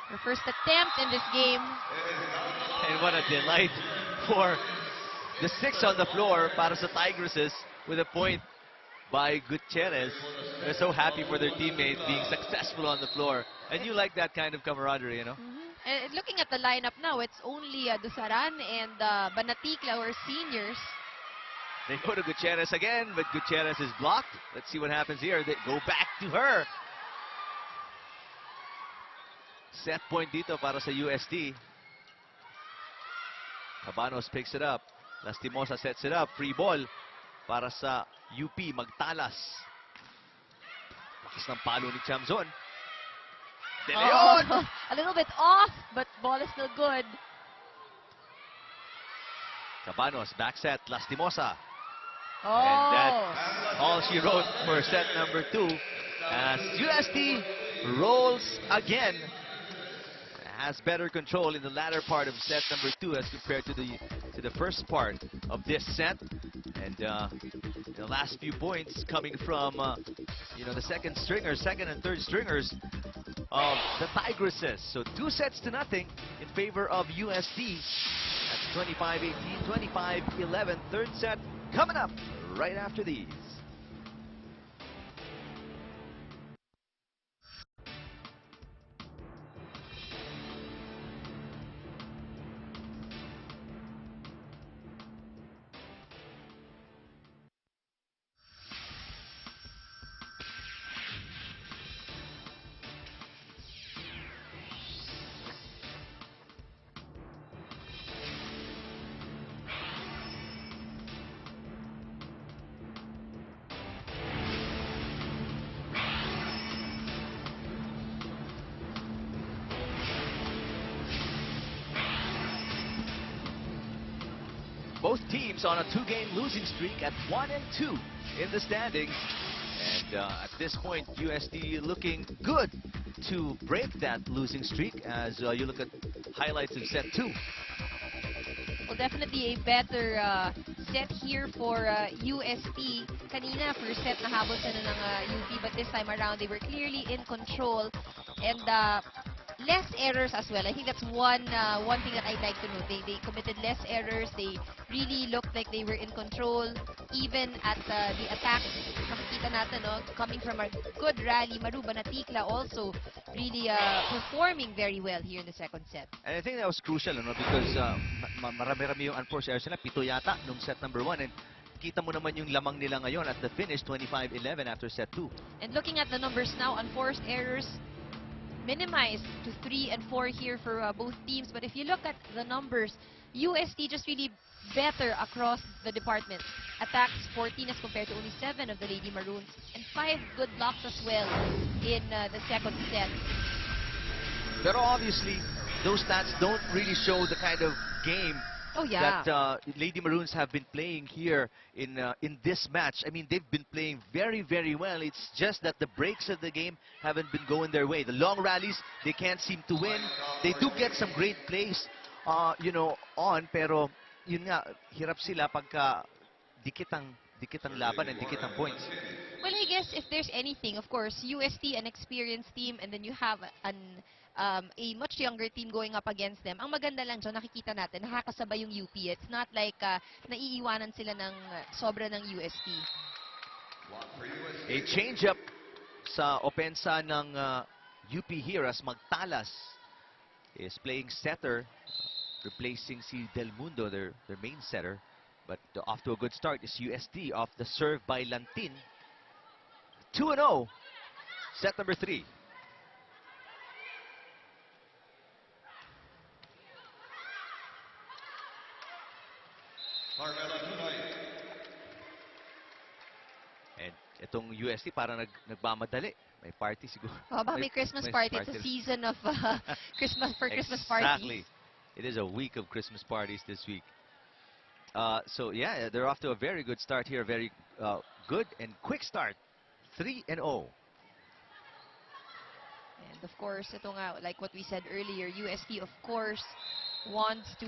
her first attempt in this game. And what a delight for the six on the floor para sa Tigresses with a point by Gutierrez. They're so happy for their teammates being successful on the floor. And you like that kind of camaraderie, you know? And looking at the lineup now, it's only Dusaran and Banaticla who are seniors. They go to Gutierrez again, but Gutierrez is blocked. Let's see what happens here. They go back to her. Set point dito para sa UST. Cabanos picks it up. Lastimosa sets it up. Free ball para sa UP. Magtalas. Lakas ng palo ni Chamzon. De Leon! Oh, a little bit off, but ball is still good. Cabanos, back set. Lastimosa. Oh, And that's all she wrote for set number 2. As UST rolls again. Has better control in the latter part of set number 2 as compared to the first part of this set. And the last few points coming from you know, the second and third stringers of the Tigresses. So 2-0 in favor of UST. That's 25-18, 25-11. Third set coming up right after these. Both teams on a 2-game losing streak at 1-2 in the standings. And at this point, UST looking good to break that losing streak as you look at highlights of set 2. Well, definitely a better set here for UST. Kanina, first set nahabol sila ng UP, but this time around, they were clearly in control. And less errors as well. I think that's one thing that I'd like to note. They committed less errors. They really looked like they were in control. Even at the attack, makikita natin, no, coming from a good rally. Maru Banaticla also really performing very well here in the second set. And I think that was crucial, no, because marami-rami yung unforced errors nila. 7 yata nung set number 1. And kita mo naman yung lamang nila ngayon at the finish, 25-11 after set 2. And looking at the numbers now, unforced errors minimized to 3 and 4 here for both teams. But if you look at the numbers, UST just really better across the departments. Attacks 14 as compared to only 7 of the Lady Maroons, and 5 good blocks as well in the second set. Pero obviously, those stats don't really show the kind of game that Lady Maroons have been playing here in this match. I mean, they've been playing very, very well. It's just that the breaks of the game haven't been going their way. The long rallies, they can't seem to win. They do get some great plays, you know, on, pero yun nga, hirap sila pagka dikit ang laban and dikit ang points. Well, I guess if there's anything, of course, UST, an experienced team, and then you have a much younger team going up against them. Ang maganda lang dyan, nakikita natin, nakakasabay yung UP. It's not like naiiwanan sila ng sobra ng UST. A change-up sa opensa ng UP here as Magtalas is playing setter, replacing si Del Mundo, their main setter. But off to a good start is UST off the serve by Lantin. 2-0, set number 3. Carmela Tunay. And itong UST parang nagmamadali. May party siguro. May Christmas party. It's a season of Christmas parties. Exactly. It is a week of Christmas parties this week. So yeah, they're off to a very good start here. Very good and quick start. 3-0. And of course, ito nga, like what we said earlier, UST of course wants to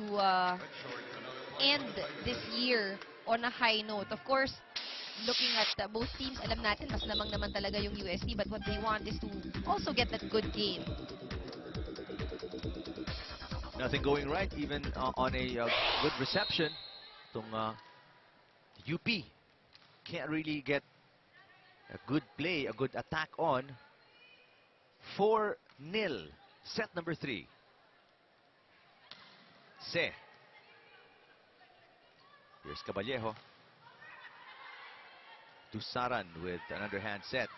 end this year on a high note. Of course, looking at both teams, alam natin mas lamang naman talaga yung UST, but what they want is to also get that good game. Nothing going right, even on a good reception. Itong UP can't really get a good play, a good attack on. 4-0, set number 3. Se. Here's Caballejo. Dusaran with an underhand set.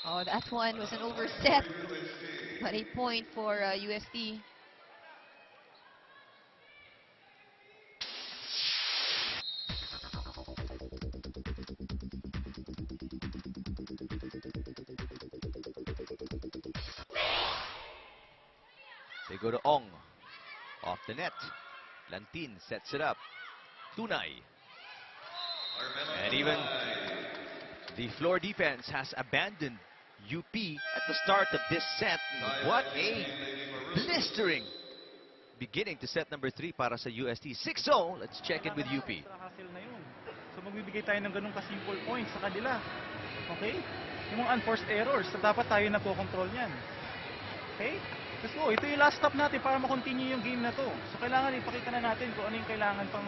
Oh, that one was an overset. But a point for UST. They go to Ong. Off the net. Lantin sets it up. Tunay. And even the floor defense has abandoned UP at the start of this set. What a blistering beginning to set number 3 para sa UST. 6-0. Let's check in with UP. Hassle na yun. So magbibigay tayo ng ganun ka-simple points sa kanila. Okay? Yung mga unforced errors, so dapat tayo nagko-control niyan. Okay? Let's go. Ito yung last stop natin para ma-continue yung game na to. So kailangan ipakita na natin kung ano yung kailangan pang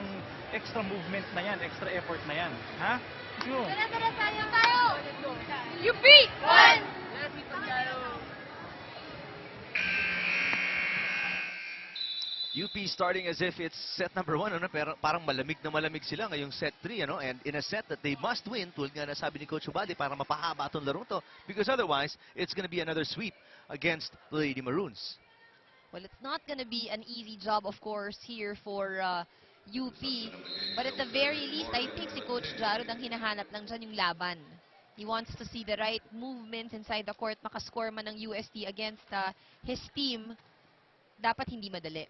extra movement na yan, extra effort na yan. Ha? Let's go. UP! 1! UP starting as if it's set number 1, ano? Pero parang malamig na malamig sila ngayong set 3, ano? And in a set that they must win, tulad nga na sabi ni Coach Ubade, para mapahaba itong laro to. Because otherwise, it's gonna be another sweep against the Lady Maroons. Well, it's not going to be an easy job, of course, here for UP. But at the very least, I think si Coach Jarod ang hinahanap lang dyan yung laban. He wants to see the right movements inside the court. Makascore man ng UST against his team. Dapat hindi madali.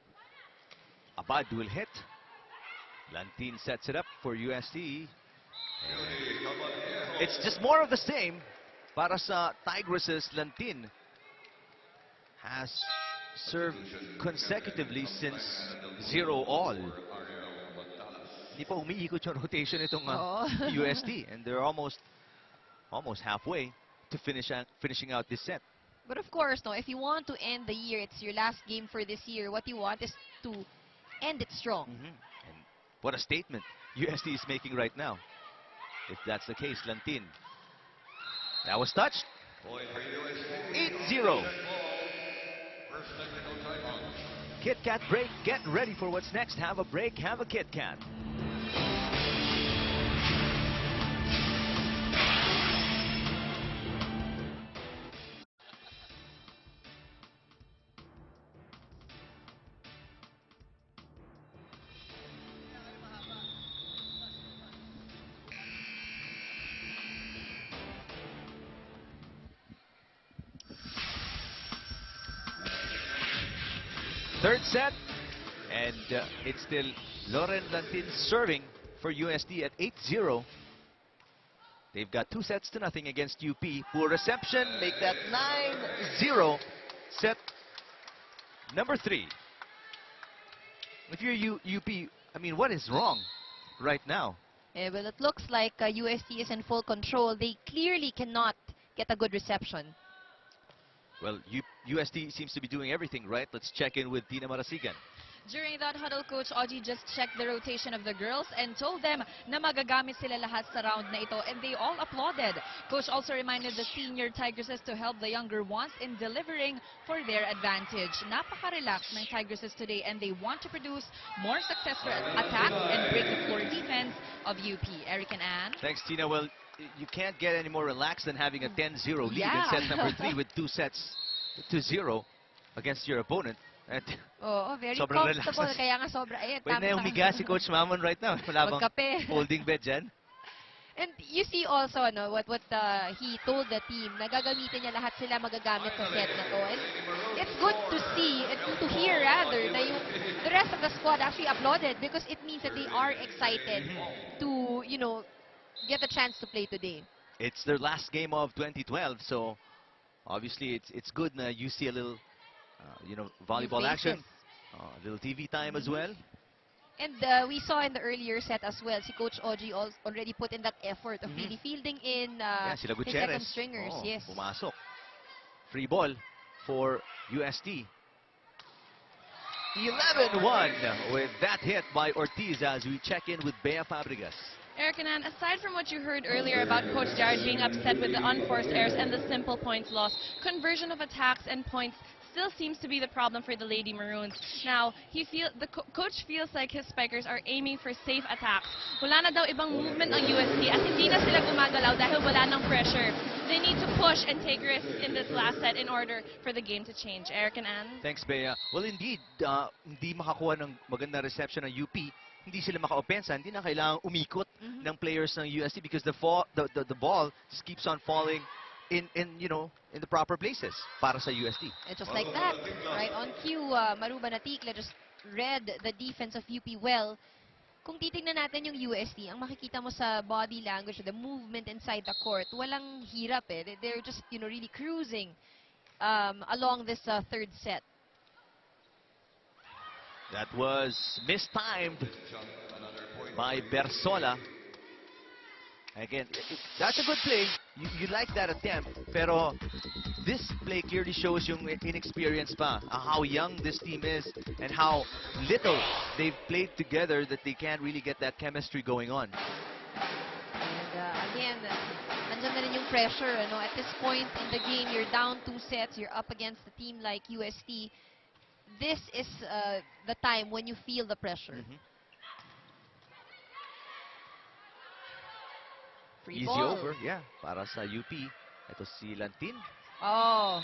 Abad will hit. Lantin sets it up for UST. It's just more of the same para sa Tigresses. Lantin has served consecutively since 0-all. Hindi pa umiikot yung rotation itong UST, and they're almost halfway to finishing out this set. But of course, no, if you want to end the year, it's your last game for this year. What you want is to end it strong. And what a statement UST is making right now. If that's the case, Lantin. That was touched. 8-0. Kit Kat break. Get ready for what's next. Have a break. Have a Kit Kat. Third set, and it's still Loren Lantin serving for UST at 8-0. They've got 2-0 against UP. Poor reception, make that 9-0. Set number 3. If you're UP, I mean, what is wrong right now? Well, it looks like UST is in full control. They clearly cannot get a good reception. Well, UST seems to be doing everything right. Let's check in with Tina Marasigan. During that huddle, Coach Ogie just checked the rotation of the girls and told them na magagamit sila lahat sa round na ito, and they all applauded. Coach also reminded the senior Tigresses to help the younger ones in delivering for their advantage. Napaka-relaxed ng Tigresses today, and they want to produce more successful attacks and break the floor defense of UP. Eric and Ann. Thanks, Tina. Well, you can't get any more relaxed than having a 10-0 lead in Yeah. set number 3 with 2 sets to 0 against your opponent. And Very sobrang comfortable. relaxed. Kaya nga sobra. pwede na yung higa si Coach Mamon right now. Wala bang Magkape. holding bed dyan? And you see also what he told the team, na gagamitin niya lahat sila magagamit sa set na to. And it's good to see, and to hear rather, na the rest of the squad actually applauded because it means that they are excited to, get the chance to play today. It's their last game of 2012, so obviously it's good na you see a little, volleyball New action, faces. a little TV time as well. And we saw in the earlier set as well, si Coach Ogie already put in that effort of really fielding in Yan, sila his Gutierrez. second stringers. Oh, Yes. pumasok. Free ball for UST. 11-1 with that hit by Ortiz as we check in with Bea Fabregas. Eric and Ann, aside from what you heard earlier about Coach Jared being upset with the unforced errors and the simple points loss, conversion of attacks and points still seems to be the problem for the Lady Maroons. Now, coach feels like his spikers are aiming for safe attacks. Wala na daw ibang movement ang UST at hindi na sila gumagalaw dahil wala ng pressure. They need to push and take risks in this last set in order for the game to change. Eric and Ann? Thanks, Bea. Well, indeed, hindi makakuha ng maganda reception ng UP. Hindi sila maka-opensa. Hindi na kailangang umikot ng players ng UST because the ball just keeps on falling in the proper places para sa UST. And just like that, right on cue, Maruba Natikla just read the defense of UP well. Kung titingnan natin yung UST, ang makikita mo sa body language, the movement inside the court, walang hirap eh. They're just, really cruising along this third set. That was mistimed by Bersola. Again, that's a good play. You like that attempt, pero this play clearly shows yung inexperience pa, how young this team is and how little they've played together that they can't really get that chemistry going on. And again, nandiyan na rin yung pressure. At this point in the game, you're down 2 sets, you're up against a team like UST. This is the time when you feel the pressure. Free Easy ball. over, yeah, para sa UP. Ito si Lantin. Oh.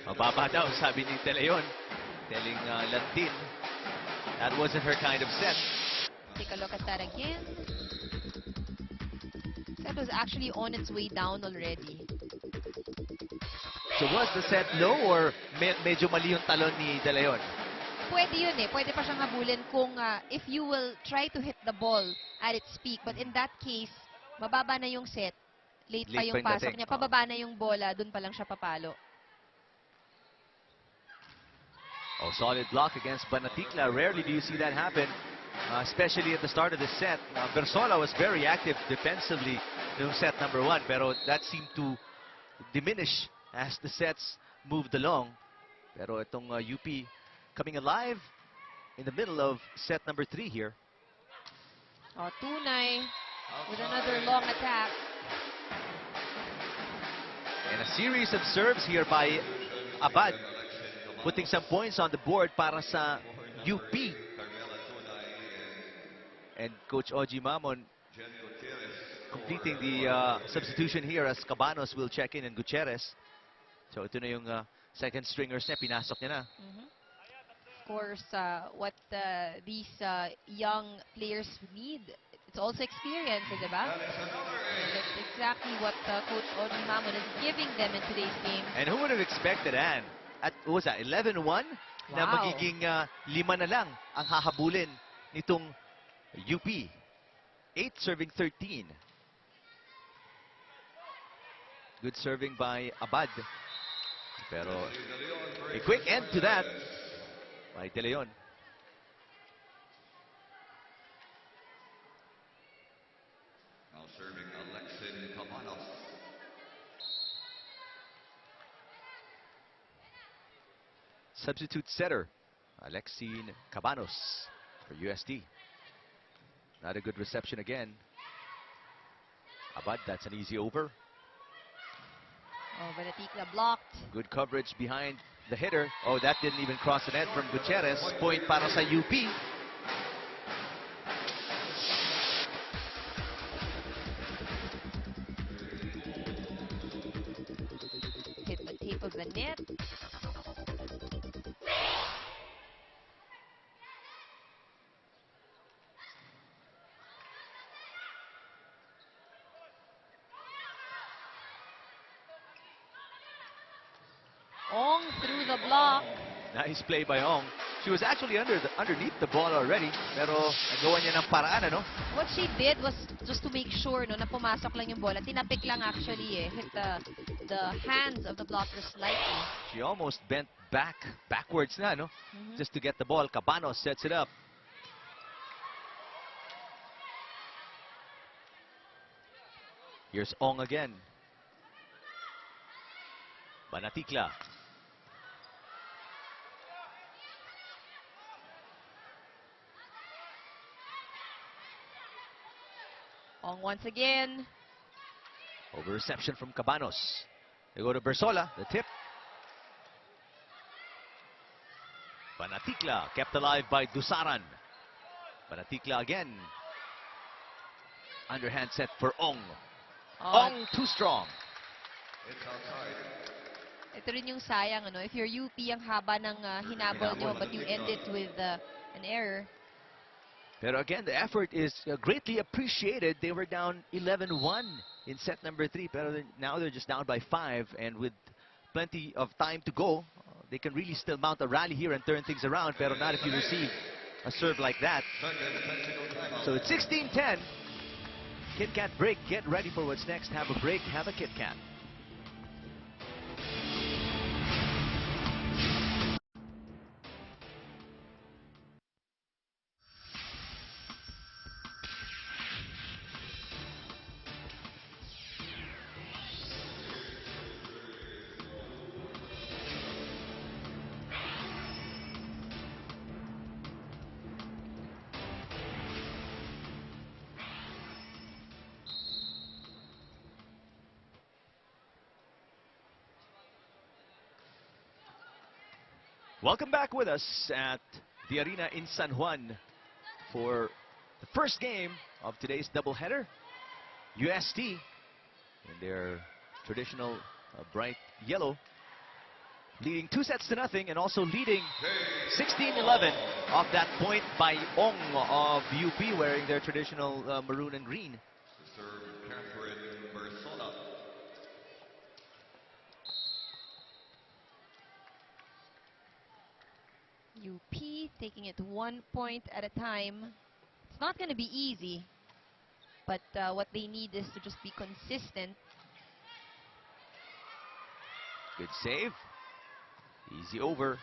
Mababa daw, sabi ni Teleon. Telling Lantin that wasn't her kind of set. Take a look at that again. That was actually on its way down already. So was the set low or medyo mali yung talon ni De Leon? pwede yun eh. Pwede pa siyang habulin kung if you will try to hit the ball at its peak. But in that case, mababa na yung set. Late pa Late yung pa yung pasok dating. niya. Pababa na yung bola. Dun pa lang siya papalo. Oh, solid block against Banatikla. Rarely do you see that happen, especially at the start of the set. Bersola was very active defensively in set number 1, pero that seemed to diminish as the sets moved along. Pero itong UP coming alive in the middle of set number 3 here. Oh, Tunay with another long attack. And a series of serves here by Abad, putting some points on the board para sa UP. And Coach Oji Mamon completing the substitution here as Cabanos will check in and Gutierrez. So ito na yung second stringers niya, pinasok niya na. Of course, what these young players need, it's also experience, di ba? That's exactly what Coach Oji Mamon is giving them in today's game. And who would have expected, Ann? At what was that, 11-1? Na Wow. magiging 5 na lang ang hahabulin nitong UP. 8 serving 13. Good serving by Abad. Pero a quick end to that by De Leon. Now serving Alexin Cabanos. Substitute setter Alexin Cabanos for UST. Not a good reception again. Abad, that's an easy over. Oh, Banatikla blocked. Good coverage behind the hitter. Oh, that didn't even cross the net from Gutierrez. Point para sa UP. Hit the tape of the net. Ong through the block. Nice play by Ong. She was actually underneath the ball already. Pero nagawa niya ng paraan, ano? What she did was just to make sure no, na pumasok lang yung bola. Tinapik lang actually eh. Hit the hands of the blocker slightly. She almost bent backwards na, no? Just to get the ball. Cabanos sets it up. Here's Ong again. Banatikla. Ong once again. Over reception from Cabanos. They go to Bersola, the tip. Banatikla kept alive by Dusaran. Banatikla again. Underhand set for Ong. Ong too strong. It's outside. Ito rin yung sayang, ano? If you're UP, ang haba ng hinabol nyo, but you end it with an error. Pero again, the effort is greatly appreciated. They were down 11-1 in set number 3, pero now they're just down by 5, and with plenty of time to go, they can really still mount a rally here and turn things around, pero not if you receive a serve like that. So it's 16-10. Kit Kat break. Get ready for what's next. Have a break. Have a Kit Kat. Welcome back with us at the arena in San Juan for the first game of today's doubleheader. UST in their traditional bright yellow, leading 2-0 and also leading 16-11 off that point by Ong of UP wearing their traditional maroon and green. To serve Catherine Bersola. UP taking it 1 point at a time. It's not going to be easy, but what they need is to just be consistent. Good save. Easy over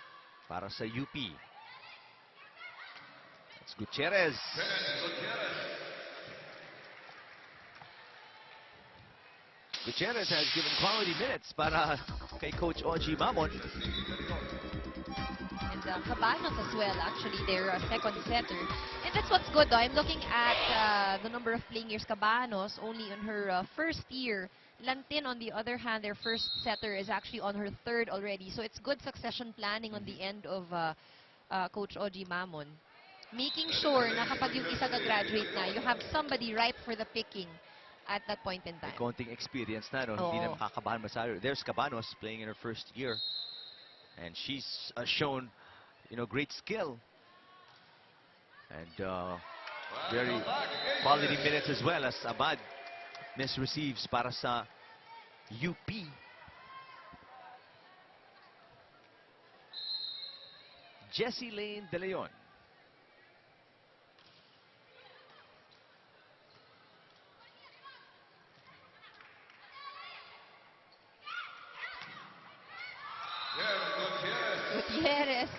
para sa UP. That's Gutierrez. Gutierrez has given quality minutes para kay Coach Oji Mamon. And Cabanos as well, actually, their second setter. And that's what's good, though. I'm looking at the number of playing years. Cabanos, only in her first year. Lantin, on the other hand, their first setter is actually on her third already. So it's good succession planning on the end of Coach Oji Mamon. Making sure na kapag yung isa graduate na, you have somebody ripe for the picking at that point in time. May konting experience na, no? Hindi na makakabahan masyado. There's Cabanos playing in her first year. And she's shown, you know, great skill. And very quality minutes as well as Abad misreceives para sa UP. Jessie Lane De Leon. Gutierrez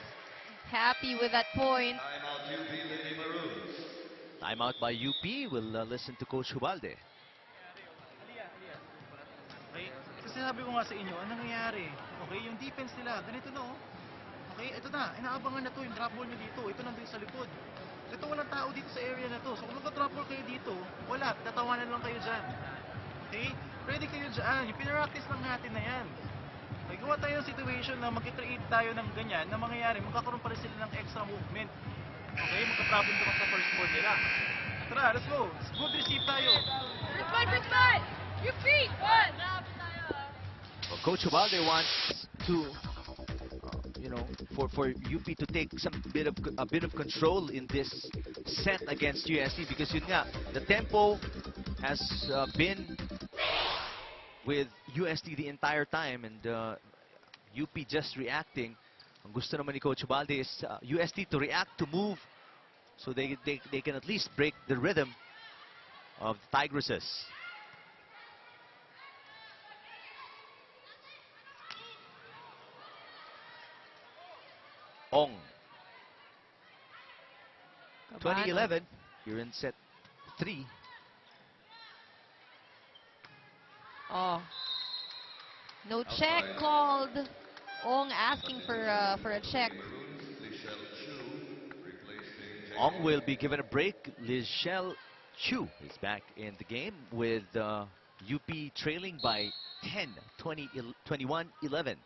happy with that point. Timeout UP Lady Maroons. Timeout by UP. We'll listen to Coach Hubalde. Okay? Kasi sabi ko nga sa inyo, ano nangyayari? Okay, yung defense nila, ganito na oh. Okay, ito na, inaabangan na to, yung drop ball nyo dito, ito nandun sa likod. Ito walang tao dito sa area na to. So kung magka-drop ball kayo dito, wala, tatawanan lang kayo dyan. Okay? Ready kayo dyan. Yung pinaractice lang natin na yan. Okay, gawa tayo ng situation na mag-create tayo ng ganyan na mangyayari, magkakaroon pa rin sila ng extra movement. Okay, magka-problem naman sa first ball nila. Tara, let's go. Good receive tayo. Your feet! One! Well, Coach Hubalde wants to, you know, for UP to take a bit of control in this set against UST because yun nga, the tempo has been with UST the entire time and UP just reacting. Ang gusto naman ni Coach Hubalde is UST to react, to move, so they can at least break the rhythm of the Tigresses. Ong. 2011, you're in set 3. Oh. No check called. Ong asking for a check. Ong will be given a break. Lichelle Chu is back in the game with UP trailing by 10, 21-11.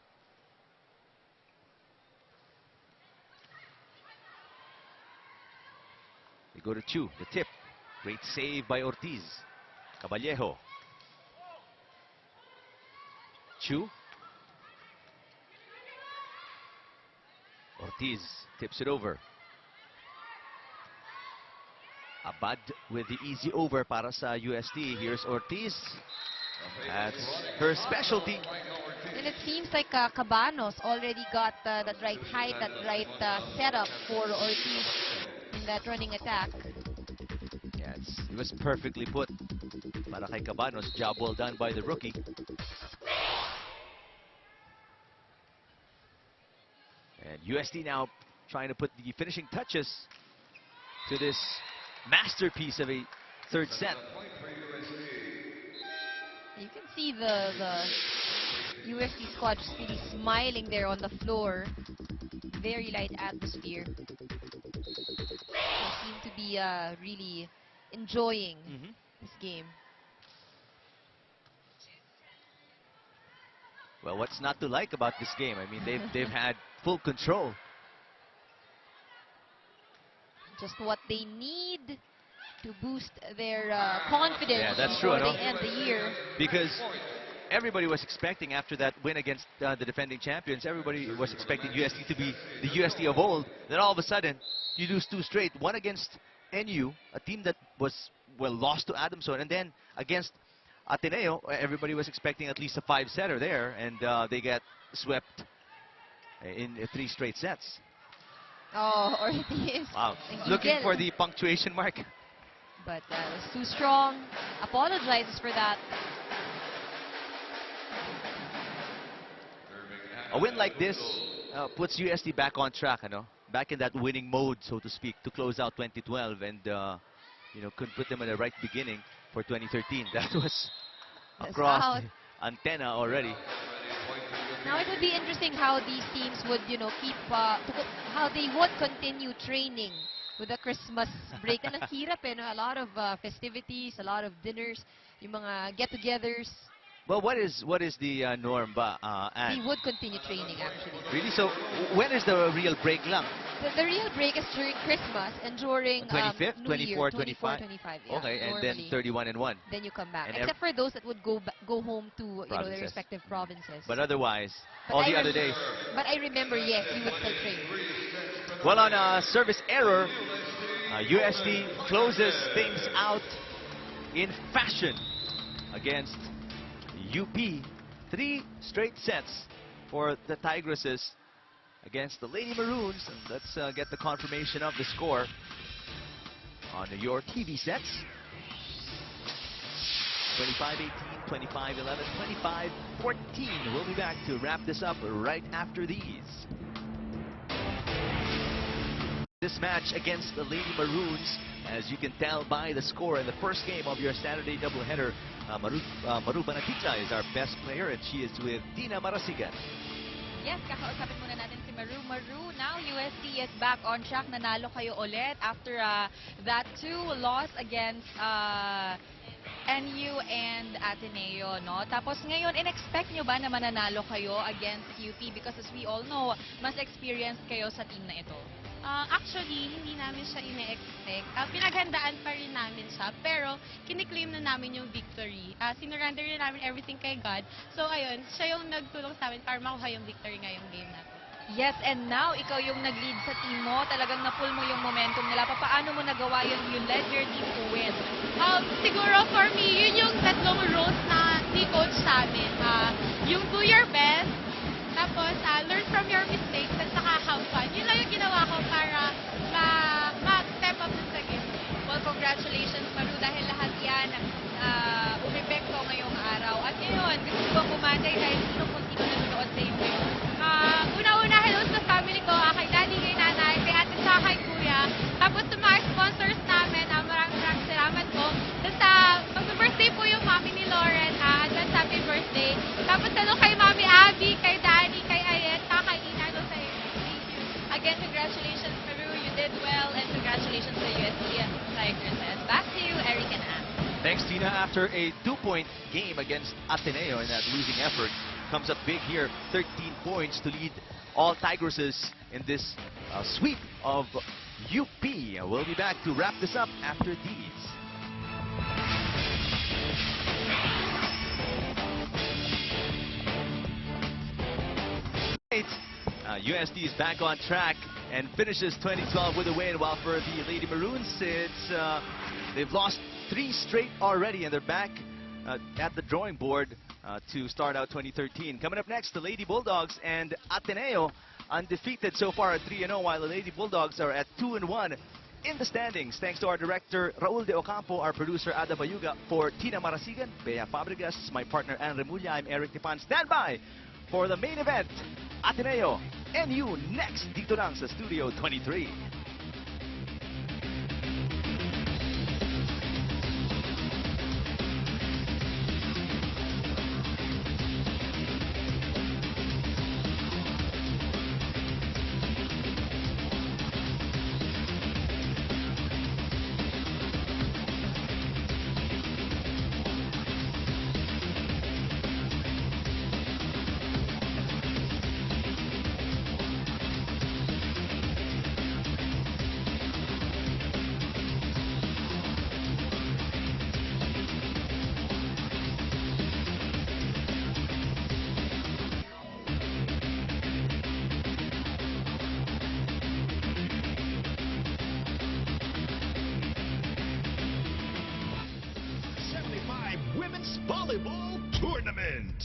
They go to Chu, the tip. Great save by Ortiz. Caballejo. Chu. Ortiz tips it over. Abad with the easy over para sa UST. Here's Ortiz. That's her specialty. And it seems like Cabanos already got that right height, that right setup for Ortiz in that running attack. Yeah, it was perfectly put para kay Cabanos. Job well done by the rookie. And UST now trying to put the finishing touches to this masterpiece of a third set. You can see the UST squad just really smiling there on the floor. Very light atmosphere. They seem to be really enjoying this game. Well, what's not to like about this game? I mean, they've had full control. Just what they need to boost their confidence before they end the year. Because everybody was expecting after that win against the defending champions, everybody was expecting UST to be the UST of old. Then all of a sudden, you lose 2 straight. One against NU, a team that was, well, lost to Adamson, and then against Ateneo, everybody was expecting at least a 5-setter there, and they get swept in 3 straight sets. Oh, Ortiz. Wow. Thank you, Looking Gil. for the punctuation mark. But was too strong. Apologizes for that. A win like this puts UST back on track, back in that winning mode, so to speak, to close out 2012, and could put them in the right beginning for 2013. That was That's across out. the antenna already. Now it would be interesting how these teams would, keep, how they would continue training with the Christmas break. And ang hirap no? A lot of festivities, a lot of dinners, yung mga get-togethers. Well, what is the norm ba, They Ann? would continue training actually. Really? So when is the real break lang? The real break is during Christmas and during 25th, New Year, 24, 25? 25, yeah, Okay, and normally. then 31 and 1. Then you come back. And Except for those that would go home to their Provinces. respective provinces. But otherwise, But all I the other rem- days. But I remember, yes, we would still train. Well, on a service error, UST closes things out in fashion against UP. 3 straight sets for the Tigresses against the Lady Maroons. And let's get the confirmation of the score on your TV sets. 25-18, 25-11, 25-14. We'll be back to wrap this up right after these. This match against the Lady Maroons, as you can tell by the score in the first game of your Saturday doubleheader, Maru Banatica is our best player, and she is with Tina Marasigan. Yes, kakausapin muna natin si Maru. Maru, now UST is back on track. Nanalo kayo ulit after that 2 loss against NU and Ateneo, no? Tapos ngayon, in-expect nyo ba na mananalo kayo against UP? Because as we all know, mas experienced kayo sa team na ito. Actually, hindi namin siya ine-expect. Pinaghandaan pa rin namin siya, pero kiniklaim na namin yung victory. Sinurrender na namin everything kay God. So, ayun, siya yung nagtulong sa amin para makuha yung victory ngayong game na to. Yes, and now, ikaw yung nag-lead sa team mo. Talagang napul mo yung momentum nila. Paano mo nagawa yun? You led your team to win. Siguro for me, yun yung tatlong rules na ni coach sa amin. Yung do your best, tapos learn from your mistakes, at saka have fun. Yun lang yung ginawa ko para ma-step up sa game. Well, congratulations, Maru, dahil lahat yan umepekto ngayong araw. At ngayon, gusto ko bang bumati dahil sino nanonood sa inyo? Una-una, hello sa family ko, kay daddy, kay nanay, kay ate, sa kay kuya. Tapos sa mga sponsors namin, maraming salamat po. Tapos mag-birthday po yung mami ni Lauren, advance happy birthday. Tapos hello kay mami Abby, kay Danny, kay Ayet, kay Ina, sa inyo. Thank you. Again, congratulations, Maru. You did well, and congratulations to UST Tigresses. Back to you, Eric and Ann. Thanks, Tina. After a 2-point game against Ateneo in that losing effort, comes up big here. 13 points to lead all Tigresses in this sweep of UP. We'll be back to wrap this up after these. UST is back on track and finishes 2012 with a win, while for the Lady Maroons, they've lost 3 straight already, and they're back at the drawing board to start out 2013. Coming up next, the Lady Bulldogs and Ateneo, undefeated so far at 3-0, while the Lady Bulldogs are at 2-1 in the standings. Thanks to our director, Raul De Ocampo, our producer, Ada Bayuga. For Tina Marasigan, Bea Fabregas, my partner, Ann Remulla, I'm Eric Tipan. Stand by for the main event, Ateneo NU, next dito lang sa Studio 23. Women's Volleyball Tournament.